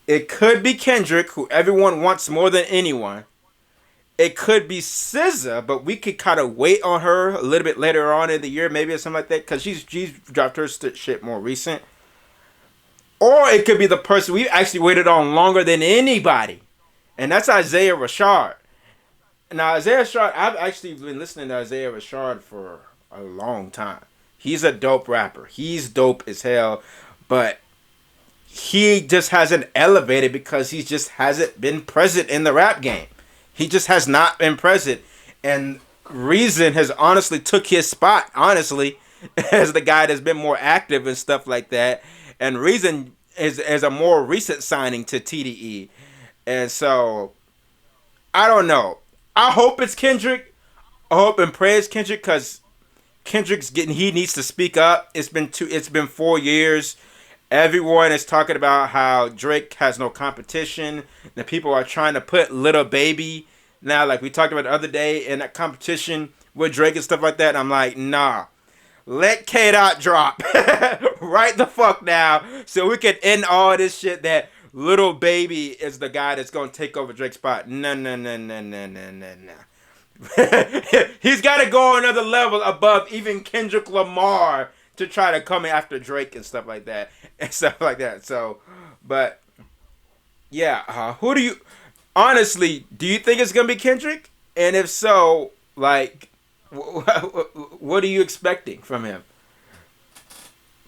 It could be Kendrick, who everyone wants more than anyone. it could be SZA, but we could kind of wait on her a little bit later on in the year, maybe or something like that, because she's dropped her shit more recent. Or it could be the person we actually waited on longer than anybody, and that's Isaiah Rashad. Now, Isaiah Rashad, I've actually been listening to Isaiah Rashad for a long time. He's a dope rapper. He's dope as hell, but he just hasn't elevated because he just hasn't been present in the rap game. He just has not been present, and Reason has honestly took his spot, honestly, as the guy that's been more active and stuff like that. And Reason is a more recent signing to TDE, and so I don't know. I hope it's Kendrick. I hope and pray it's Kendrick, because he needs to speak up. It's been 4 years. Everyone is talking about how Drake has no competition. The people are trying to put Little Baby now, like we talked about the other day, in that competition with Drake and stuff like that. And I'm like, nah. Let K-Dot drop right the fuck now, so we can end all this shit that Little Baby is the guy that's gonna take over Drake's spot. No. He's got to go another level above even Kendrick Lamar to try to come after Drake and stuff like that. So, but yeah, who do you honestly do you think it's gonna be Kendrick? And if so, like, what are you expecting from him?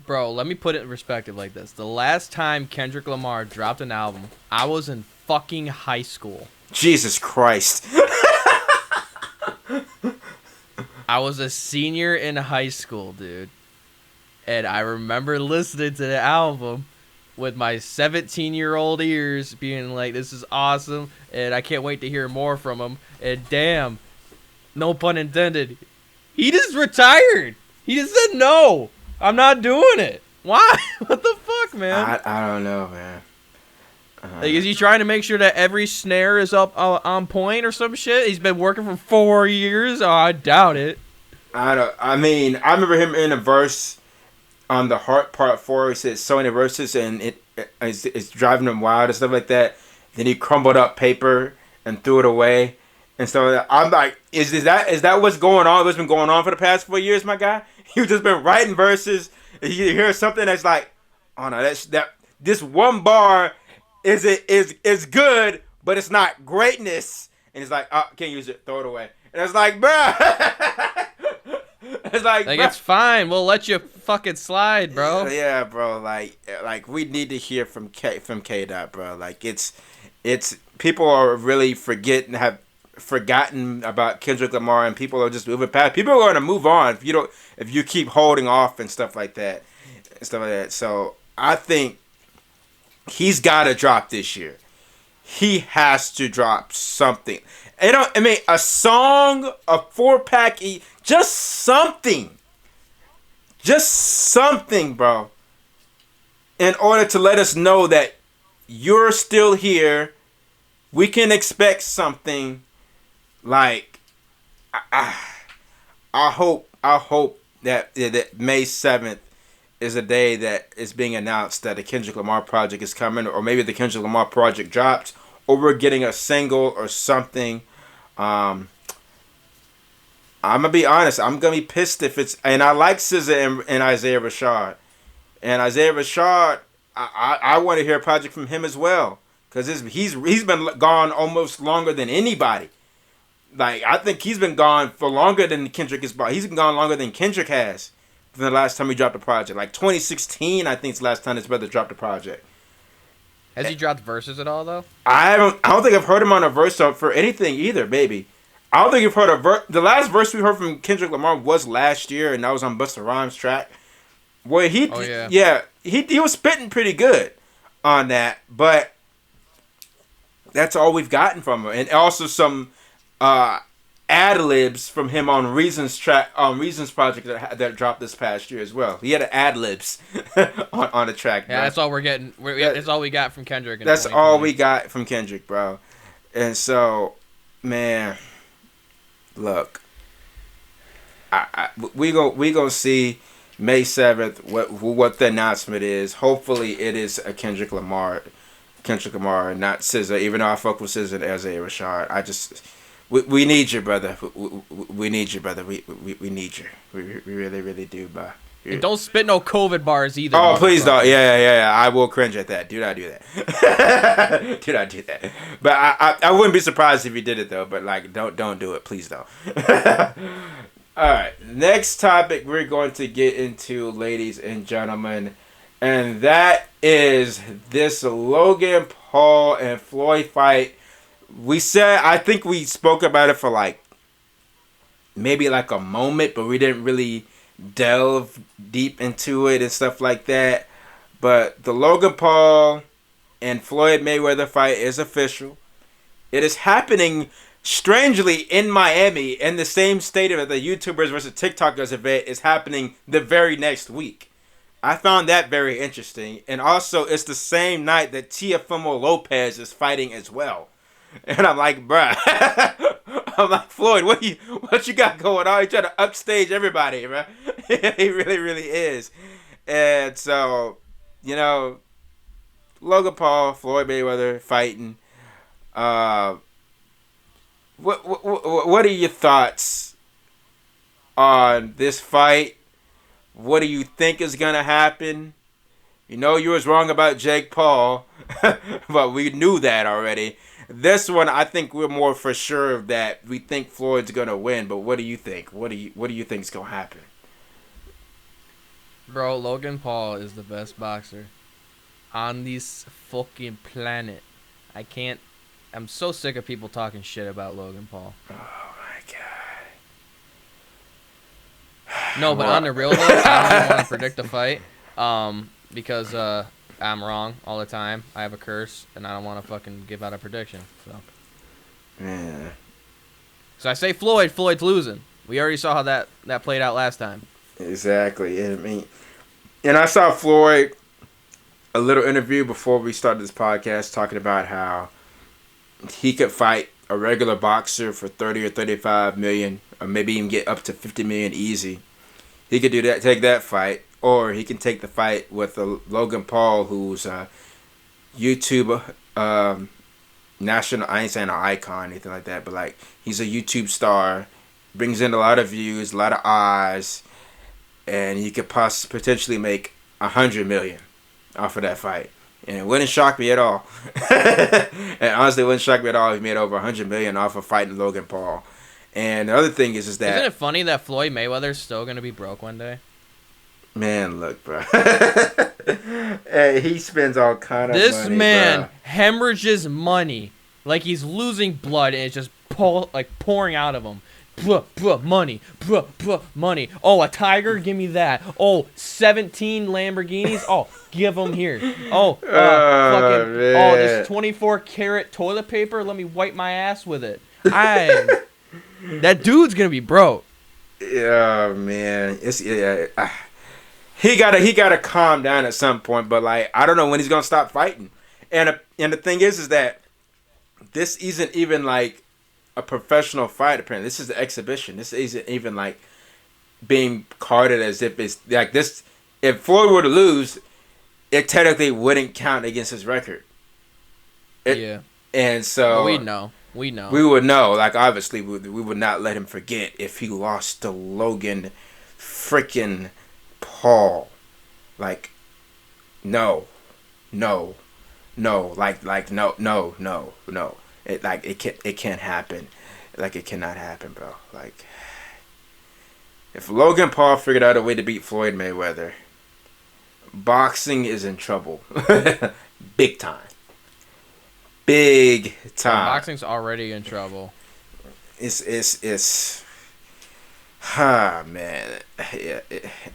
Bro, let me put it in perspective like this. The last time Kendrick Lamar dropped an album, I was in fucking high school. Jesus Christ. I was a senior in high school, dude. And I remember listening to the album with my 17-year-old ears being like, this is awesome, and I can't wait to hear more from him. And damn, no pun intended, he just retired. He just said, no, I'm not doing it. Why? What the fuck, man? I don't know, man. Like, is he trying to make sure that every snare is up on point or some shit? He's been working for 4 years? Oh, I doubt it. I mean, I remember him in a verse on the Heart Part 4. He said Sony verses, and it's driving him wild and stuff like that. Then he crumbled up paper and threw it away. And so I'm like, is that what's going on? What's been going on for the past 4 years, my guy? You've just been writing verses. And you hear something that's like, oh no, this one bar is good, but it's not greatness. And it's like, oh, can't use it, throw it away. And it's like, bruh. It's like it's fine. We'll let you fucking slide, bro. Yeah, bro. Like we need to hear from K-Dot, bro. Like it's people are really have forgotten about Kendrick Lamar, and people are just moving past. People are going to move on if you keep holding off and stuff like that. So I think he's got to drop this year. He has to drop something. A song, a 4-pack, just something. Just something, bro. In order to let us know that you're still here. We can expect something. Like, I hope that May 7th is a day that is being announced that the Kendrick Lamar project is coming, or maybe the Kendrick Lamar project drops, or we're getting a single or something. I'm gonna be honest. I'm gonna be pissed if it's. And I like SZA and Isaiah Rashad, and Isaiah Rashad. I want to hear a project from him as well, because he's been gone almost longer than anybody. Like, I think he's been gone for longer than Kendrick is. He's been gone longer than Kendrick has from the last time he dropped a project. Like 2016, I think is the last time his brother dropped a project. Has he dropped verses at all, though? I don't think I've heard him on a verse for anything either, baby. I don't think you've heard a verse. The last verse we heard from Kendrick Lamar was last year, and that was on Busta Rhymes' track. Where he was spitting pretty good on that, but that's all we've gotten from him. And also some ad-libs from him on Reason's project that dropped this past year as well. He had ad-libs on the track. Yeah, bro. That's all we're getting. That's all we got from Kendrick. That's all we got from Kendrick, bro. And so, man, look, we gonna see May 7th what the announcement is. Hopefully, it is a Kendrick Lamar, not SZA. Even though I fuck with SZA and Isaiah Rashad, We need you, brother. We need you, brother. We need you. We really, really do, bro. And don't spit no COVID bars either. Oh, please don't. Yeah. I will cringe at that. Do not do that. Do not do that. But I wouldn't be surprised if you did it though. But like, don't do it. Please don't. All right. Next topic we're going to get into, ladies and gentlemen, and that is this Logan Paul and Floyd fight. I think we spoke about it for like maybe like a moment, but we didn't really delve deep into it and stuff like that. But the Logan Paul and Floyd Mayweather fight is official. It is happening strangely in Miami, in the same stadium that the YouTubers versus TikTokers event is happening the very next week. I found that very interesting. And also, it's the same night that Teofimo Lopez is fighting as well. And I'm like, bruh. I'm like, Floyd, what you got going on? You trying to upstage everybody, bruh. He really, really is. And so, Logan Paul, Floyd Mayweather fighting. What are your thoughts on this fight? What do you think is gonna happen? You was wrong about Jake Paul, but we knew that already. This one, I think we're more for sure of that. We think Floyd's gonna win, but what do you think? What do you think is gonna happen? Bro, Logan Paul is the best boxer on this fucking planet. I'm so sick of people talking shit about Logan Paul. Oh my god. No, but on the real though, I don't even want to predict a fight. Because I'm wrong all the time. I have a curse, and I don't want to fucking give out a prediction. So. Yeah. So I say Floyd. Floyd's losing. We already saw how that played out last time. Exactly. And I saw Floyd a little interview before we started this podcast talking about how he could fight a regular boxer for 30 or 35 million, or maybe even get up to 50 million easy. He could do that, take that fight, or he can take the fight with Logan Paul, who's a YouTube national. I ain't saying an icon or anything like that, but like he's a YouTube star, brings in a lot of views, a lot of eyes, and he could potentially make 100 million off of that fight. And it wouldn't shock me at all. And honestly, it wouldn't shock me at all if he made over 100 million off of fighting Logan Paul. And the other thing is that... Isn't it funny that Floyd Mayweather's still going to be broke one day? Man, look, bro. Hey, he spends all kind of money, This man hemorrhages money like he's losing blood and it's just pouring out of him. Money. Money. Oh, a tiger? Give me that. Oh, 17 Lamborghinis? Oh, give them here. Oh, this 24 karat toilet paper? Let me wipe my ass with it. That dude's gonna be broke. Yeah, man. He gotta calm down at some point, but like I don't know when he's gonna stop fighting. And the thing is that this isn't even like a professional fight. Apparently, this is an exhibition. This isn't even like being carded as if it's like this. If Floyd were to lose, it technically wouldn't count against his record. Yeah. And so we know. We would know. Like obviously, we would not let him forget if he lost to Logan freaking Paul. Like, no. Like no. It can't happen. Like it cannot happen, bro. Like if Logan Paul figured out a way to beat Floyd Mayweather, boxing is in trouble. Big time. Boxing's already in trouble. It's man. Yeah,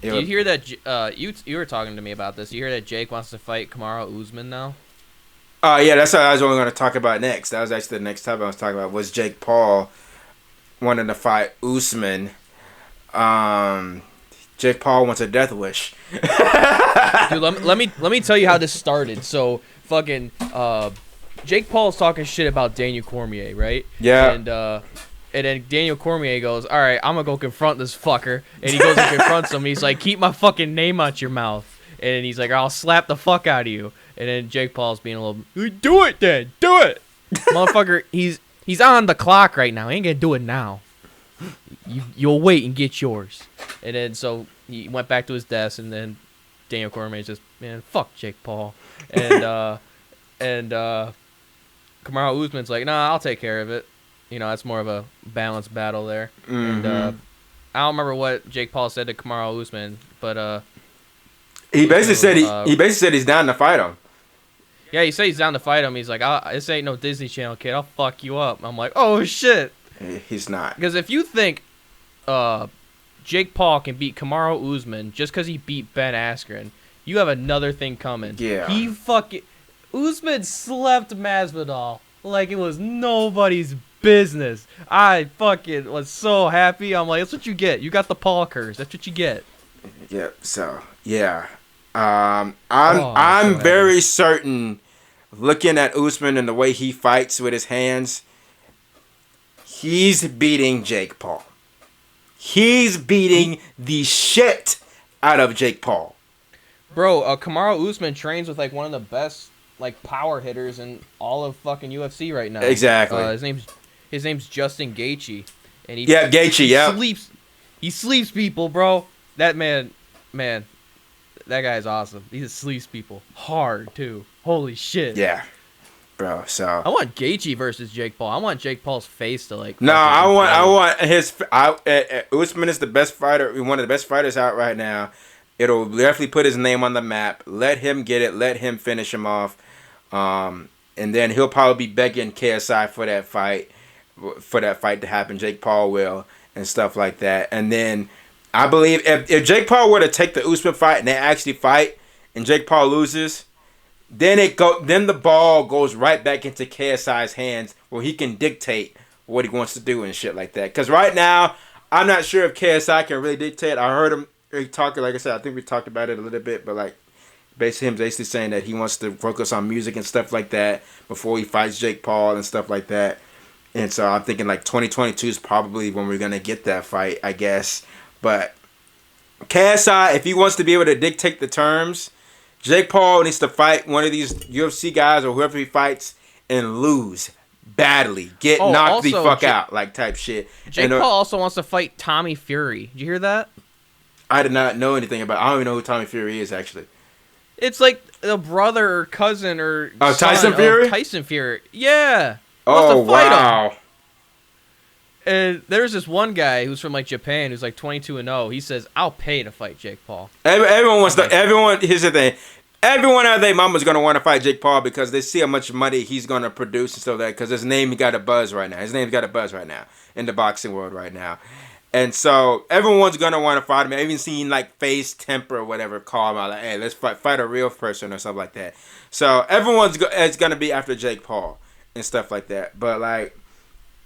you hear that you were talking to me about this. You hear that Jake wants to fight Kamaru Usman now? Yeah, that's what I was only going to talk about next. That was actually the next topic I was talking about. Was Jake Paul wanting to fight Usman? Jake Paul wants a death wish. Dude, let me tell you how this started. So fucking Jake Paul's talking shit about Daniel Cormier, right? Yeah. And then Daniel Cormier goes, all right, I'm going to go confront this fucker. And he goes and confronts him. And he's like, keep my fucking name out your mouth. And he's like, I'll slap the fuck out of you. And then Jake Paul's being a little, do it then. Do it. Motherfucker, He's on the clock right now. He ain't gonna do it now. You'll wait and get yours. And then so he went back to his desk, and then Daniel Cormier's just, man, fuck Jake Paul, and Kamaru Usman's like, nah, I'll take care of it. You know, that's more of a balanced battle there. Mm-hmm. And I don't remember what Jake Paul said to Kamaru Usman, but he basically said he's down to fight him. Yeah, he said he's down to fight him. He's like, this ain't no Disney Channel, kid. I'll fuck you up. I'm like, oh shit. He's not. Because if you think Jake Paul can beat Kamaru Usman just because he beat Ben Askren, you have another thing coming. Yeah. Usman slept Masvidal like it was nobody's business. I fucking was so happy. I'm like, that's what you get. You got the Paul curse. That's what you get. Yep. So yeah, I'm very certain. Looking at Usman and the way he fights with his hands, he's beating Jake Paul. He's beating the shit out of Jake Paul. Bro, Kamaru Usman trains with like one of the best like power hitters in all of fucking UFC right now. Exactly. His name's Justin Gaethje, and he sleeps people, bro. That man, that guy's awesome. He just sleeps people hard too. Holy shit. Yeah, bro. So I want Gaethje versus Jake Paul. I want Jake Paul's face to like. No, I want his. Usman is the best fighter. One of the best fighters out right now. It'll definitely put his name on the map. Let him get it. Let him finish him off. And then he'll probably be begging KSI for that fight to happen. Jake Paul will and stuff like that. And then I believe if Jake Paul were to take the Usman fight and they actually fight and Jake Paul loses, then the ball goes right back into KSI's hands where he can dictate what he wants to do and shit like that. Because right now, I'm not sure if KSI can really dictate. I heard him talking, like I said, I think we talked about it a little bit, but like basically saying that he wants to focus on music and stuff like that before he fights Jake Paul and stuff like that. And so I'm thinking like 2022 is probably when we're gonna get that fight, I guess. But KSI, if he wants to be able to dictate the terms, Jake Paul needs to fight one of these UFC guys or whoever he fights and lose badly, get knocked the fuck out, like type shit. Jake Paul also wants to fight Tommy Fury. Did you hear that? I did not know anything about. I don't even know who Tommy Fury is actually. It's like a brother or cousin or son Tyson Fury. Of Tyson Fury. Yeah. Oh wow. And there's this one guy who's from like Japan who's like 22-0. He says, "I'll pay to fight Jake Paul." Everyone wants to. Everyone. Here's the thing. Everyone out there, mama's gonna want to fight Jake Paul because they see how much money he's gonna produce and stuff like that. Because his name got a buzz right now. His name's got a buzz right now in the boxing world right now. And so everyone's gonna want to fight him. I've even seen like Face Temper or whatever call him out like, "Hey, let's fight a real person" or something like that. So everyone's it's gonna be after Jake Paul and stuff like that. But like,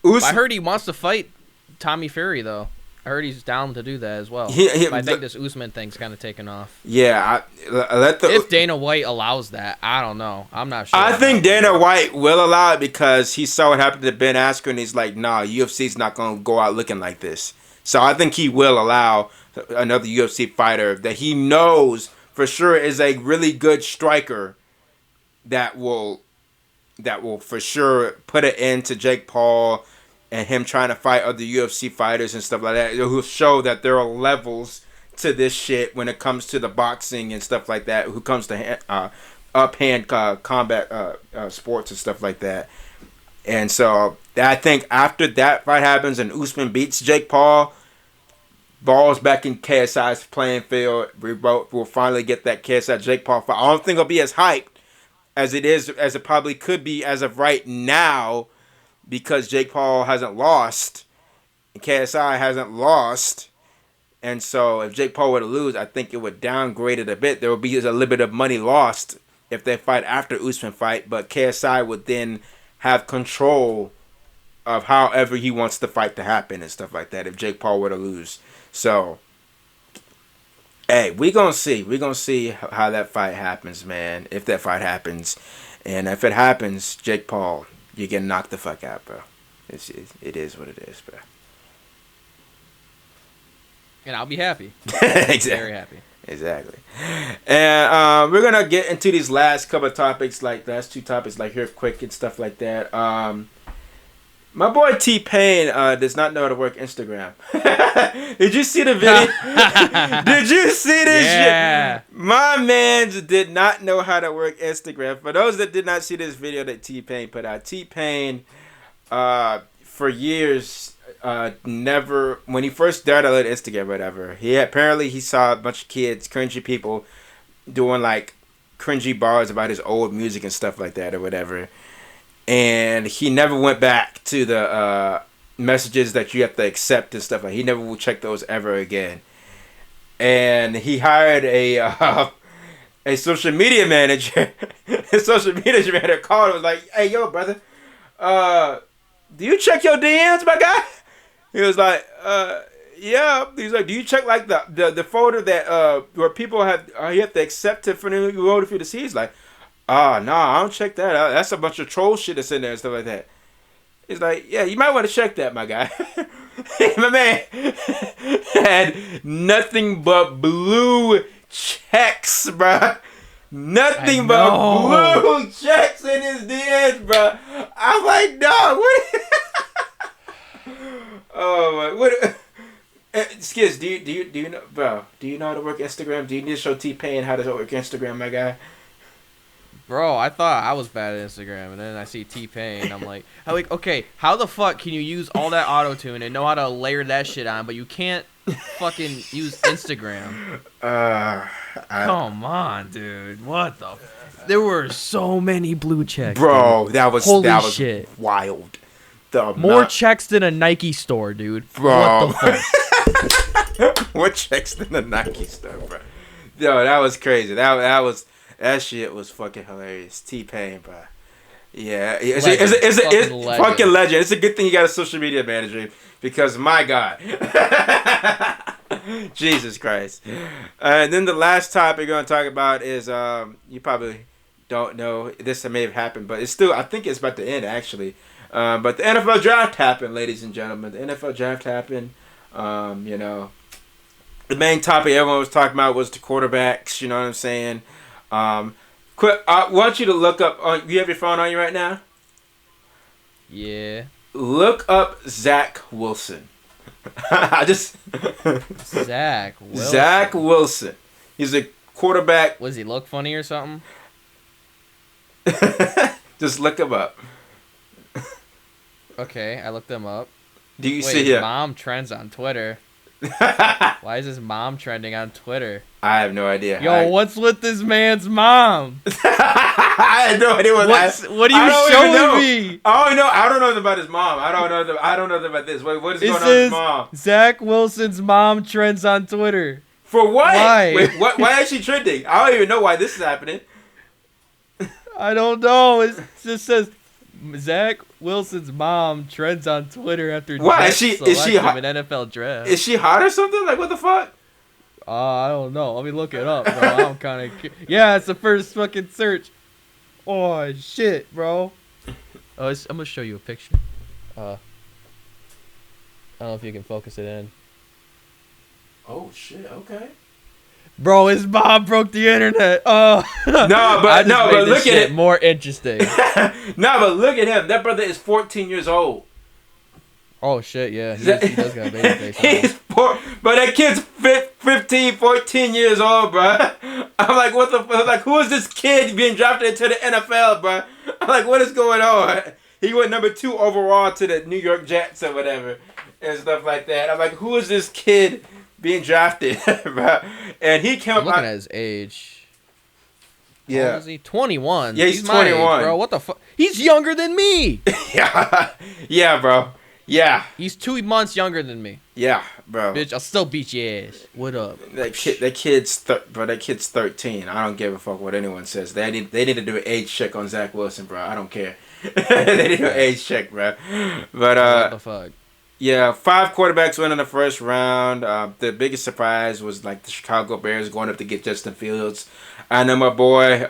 I heard he wants to fight Tommy Fury though. I heard he's down to do that as well. I think this Usman thing's kind of taken off. Yeah, if Dana White allows that, I don't know. I'm not sure. I think Dana White will allow it because he saw what happened to Ben Askren. He's like, nah, UFC's not gonna go out looking like this. So I think he will allow another UFC fighter that he knows for sure is a really good striker that will for sure put an end to Jake Paul and him trying to fight other UFC fighters and stuff like that. Who'll show that there are levels to this shit when it comes to the boxing and stuff like that. Who comes to uphand combat sports and stuff like that. And so I think after that fight happens and Usman beats Jake Paul, ball's back in KSI's playing field. We'll finally get that KSI Jake Paul fight. I don't think it'll be as hyped as it probably could be as of right now because Jake Paul hasn't lost and KSI hasn't lost. And so if Jake Paul were to lose, I think it would downgrade it a bit. There would be a little bit of money lost if they fight after Usman fight, but KSI would then have control of however he wants the fight to happen and stuff like that if Jake Paul were to lose. So, hey, we gonna see. We gonna see how that fight happens, man. If that fight happens. And if it happens, Jake Paul, you get knocked the fuck out, bro. It is what it is, bro. And I'll be happy. Exactly. Very happy. Exactly. And we're gonna get into these last couple of topics, like last two topics, like here quick and stuff like that. My boy T-Pain does not know how to work Instagram. Did you see the video? Did you see this shit? My man did not know how to work Instagram. For those that did not see this video that T-Pain put out, T-Pain, for years, never, when he first downloaded Instagram or whatever, he saw a bunch of kids, cringy people, doing like cringy bars about his old music and stuff like that or whatever. And he never went back to the messages that you have to accept and stuff like. He never will check those ever again. And he hired a social media manager. His social media manager called and was like, "Hey, yo, brother, do you check your DMs, my guy?" He was like, "Yeah." He's like, "Do you check like the folder that where people have you have to accept it for them you wrote for you to see?" He's like, no, I don't check that. That's a bunch of troll shit that's in there and stuff like that. He's like, "Yeah, you might want to check that, my guy." My man had nothing but blue checks, bruh. Nothing but blue checks in his DMs, bruh. I'm like, dog, what? Oh, my, what? Skiz, do you know, bro? Do you know how to work Instagram? Do you need to show T-Pain how to work Instagram, my guy? Bro, I thought I was bad at Instagram, and then I see T-Pain. I'm like, okay, how the fuck can you use all that auto-tune and know how to layer that shit on, but you can't fucking use Instagram? Come on, dude. What the? There were so many blue checks, bro. Dude. That was shit. Wild. More checks than a Nike store, dude. Bro. What the fuck? More checks than a Nike store, bro. Yo, that was crazy. That shit was fucking hilarious. T-Pain, bro. Yeah, it's fucking legend. It's a good thing you got a social media manager because my God, Jesus Christ. And then the last topic we're gonna talk about is you probably don't know this may have happened, but it's still I think it's about to end actually. But the NFL draft happened, ladies and gentlemen. The NFL draft happened. You know, the main topic everyone was talking about was the quarterbacks. You know what I'm saying? Quick, I want you to look up. You have your phone on you right now? Yeah. Look up Zach Wilson. Zach Wilson. Zach Wilson. He's a quarterback. Does he look funny or something? Just look him up. Okay, I looked him up. Do you see him? His mom trends on Twitter. Why is his mom trending on Twitter? I have no idea. Yo, what's with this man's mom? I had no idea what are you showing me? I don't know about his mom. I don't know about this. What is going on with his mom? Zach Wilson's mom trends on Twitter. For what? Why? Wait, why is she trending? I don't even know why this is happening. I don't know. It just says Zach Wilson's mom trends on Twitter after why is she hot? An NFL draft. Is she hot or something? Like what the fuck? I don't know. Let me look it up, bro. I'm kind of yeah. It's the first fucking search. Oh shit, bro. I'm gonna show you a picture. I don't know if you can focus it in. Oh shit. Okay. Bro, his mom broke the internet. Oh. but look at it. More interesting. No, but look at him. That brother is 14 years old. Oh shit, yeah. He does got a baby face. But that kid's 15, 14 years old, bro. I'm like, what the fuck? Like, who is this kid being drafted into the NFL, bro? I'm like, what is going on? He went number 2 overall to the New York Jets or whatever and stuff like that. I'm like, who is this kid being drafted, bro? And he came up. Looking at his age. Yeah. How old is he? 21. Yeah, he's 21. My age, bro. What the fuck? He's younger than me. Yeah, bro. Yeah. He's 2 months younger than me. Yeah, bro. Bitch, I'll still beat your ass. What up? That kid's 13. I don't give a fuck what anyone says. They need to do an age check on Zach Wilson, bro. I don't care. They need to do an age check, bro. But what the fuck? Yeah, 5 quarterbacks went in the first round. The biggest surprise was like the Chicago Bears going up to get Justin Fields. I know my boy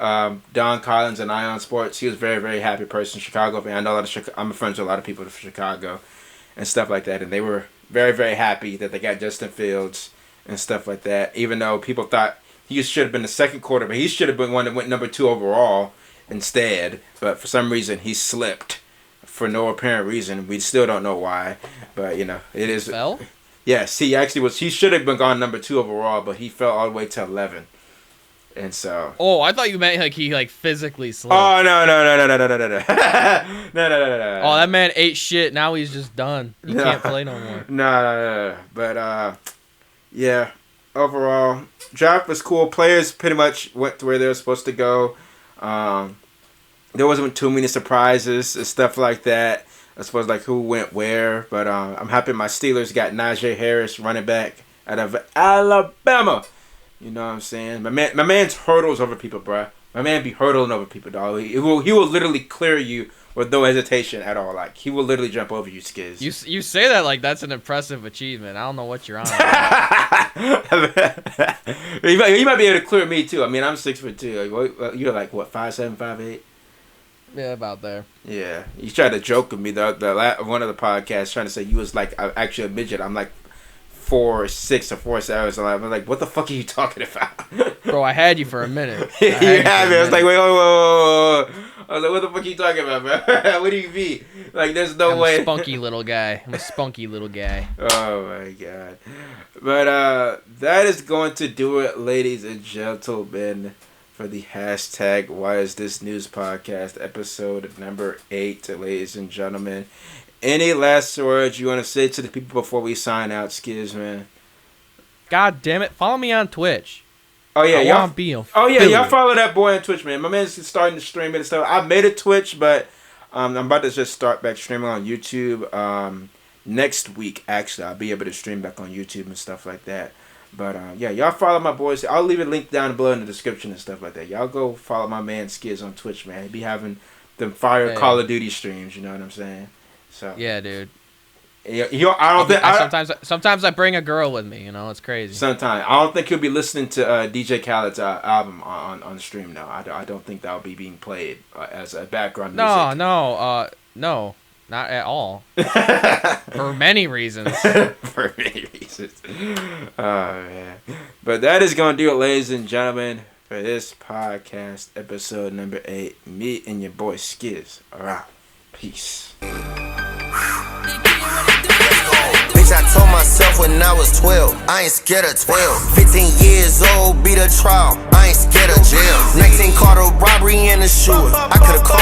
Don Collins and Ion Sports. He was a very, very happy person, Chicago fan. I know I'm friends with a lot of people from Chicago and stuff like that, and they were very, very happy that they got Justin Fields and stuff like that. Even though people thought he should have been the second quarterback, he should have been one that went number 2 overall instead. But for some reason, he slipped for no apparent reason. We still don't know why, but it is. Fell? Yes, he actually was. He should have been gone number 2 overall, but he fell all the way to 11. And so. Oh, I thought you meant like he like physically slipped. Oh no. No. Oh, that man ate shit. Now he's just done. He can't play no more. No. But yeah. Overall, draft was cool. Players pretty much went to where they were supposed to go. There wasn't too many surprises and stuff like that. As far as like who went where, but I'm happy my Steelers got Najee Harris, running back out of Alabama. You know what I'm saying? My man's hurdles over people, bruh. My man be hurdling over people, dog. He will literally clear you with no hesitation at all. Like, he will literally jump over you, Skiz. You say that like that's an impressive achievement. I don't know what you're on about. You might be able to clear me too. I mean, I'm 6'2". Like, you're like what, 5'7", 5'8"? Yeah, about there. Yeah, you tried to joke with me one of the podcasts, trying to say you was like actually a midget. I'm like 4'6" or 4'7". So I'm like, what the fuck are you talking about? Bro, I had you for a minute. You had me. I was like, wait, whoa. I was like, what the fuck are you talking about, bro? What do you mean? Like, there's no way. I'm a spunky little guy. Oh my god. But that is going to do it, ladies and gentlemen, for the hashtag Why Is This News podcast, episode number 8, ladies and gentlemen. Any last words you want to say to the people before we sign out, Skiz, man? God damn it. Follow me on Twitch. Oh, yeah. Y'all follow that boy on Twitch, man. My man's starting to stream it and stuff. I made a Twitch, but I'm about to just start back streaming on YouTube. Next week, actually, I'll be able to stream back on YouTube and stuff like that. But, y'all follow my boys. I'll leave a link down below in the description and stuff like that. Y'all go follow my man Skiz on Twitch, man. He be having them fire Call of Duty streams, you know what I'm saying? So yeah, dude. Sometimes I bring a girl with me. It's crazy. Sometimes I don't think he'll be listening to DJ Khaled's album on the stream. No, I don't think that'll be being played as a background music. No, not at all. For many reasons. For many reasons. Oh man! But that is gonna do it, ladies and gentlemen, for this podcast, episode number 8. Me and your boy Skiz. Alright, peace. Bitch, I told myself when I was 12, I ain't scared of 12. 15 years old, beat a trial, I ain't scared of jail. 19 caught a robbery in a shooter, I could've caught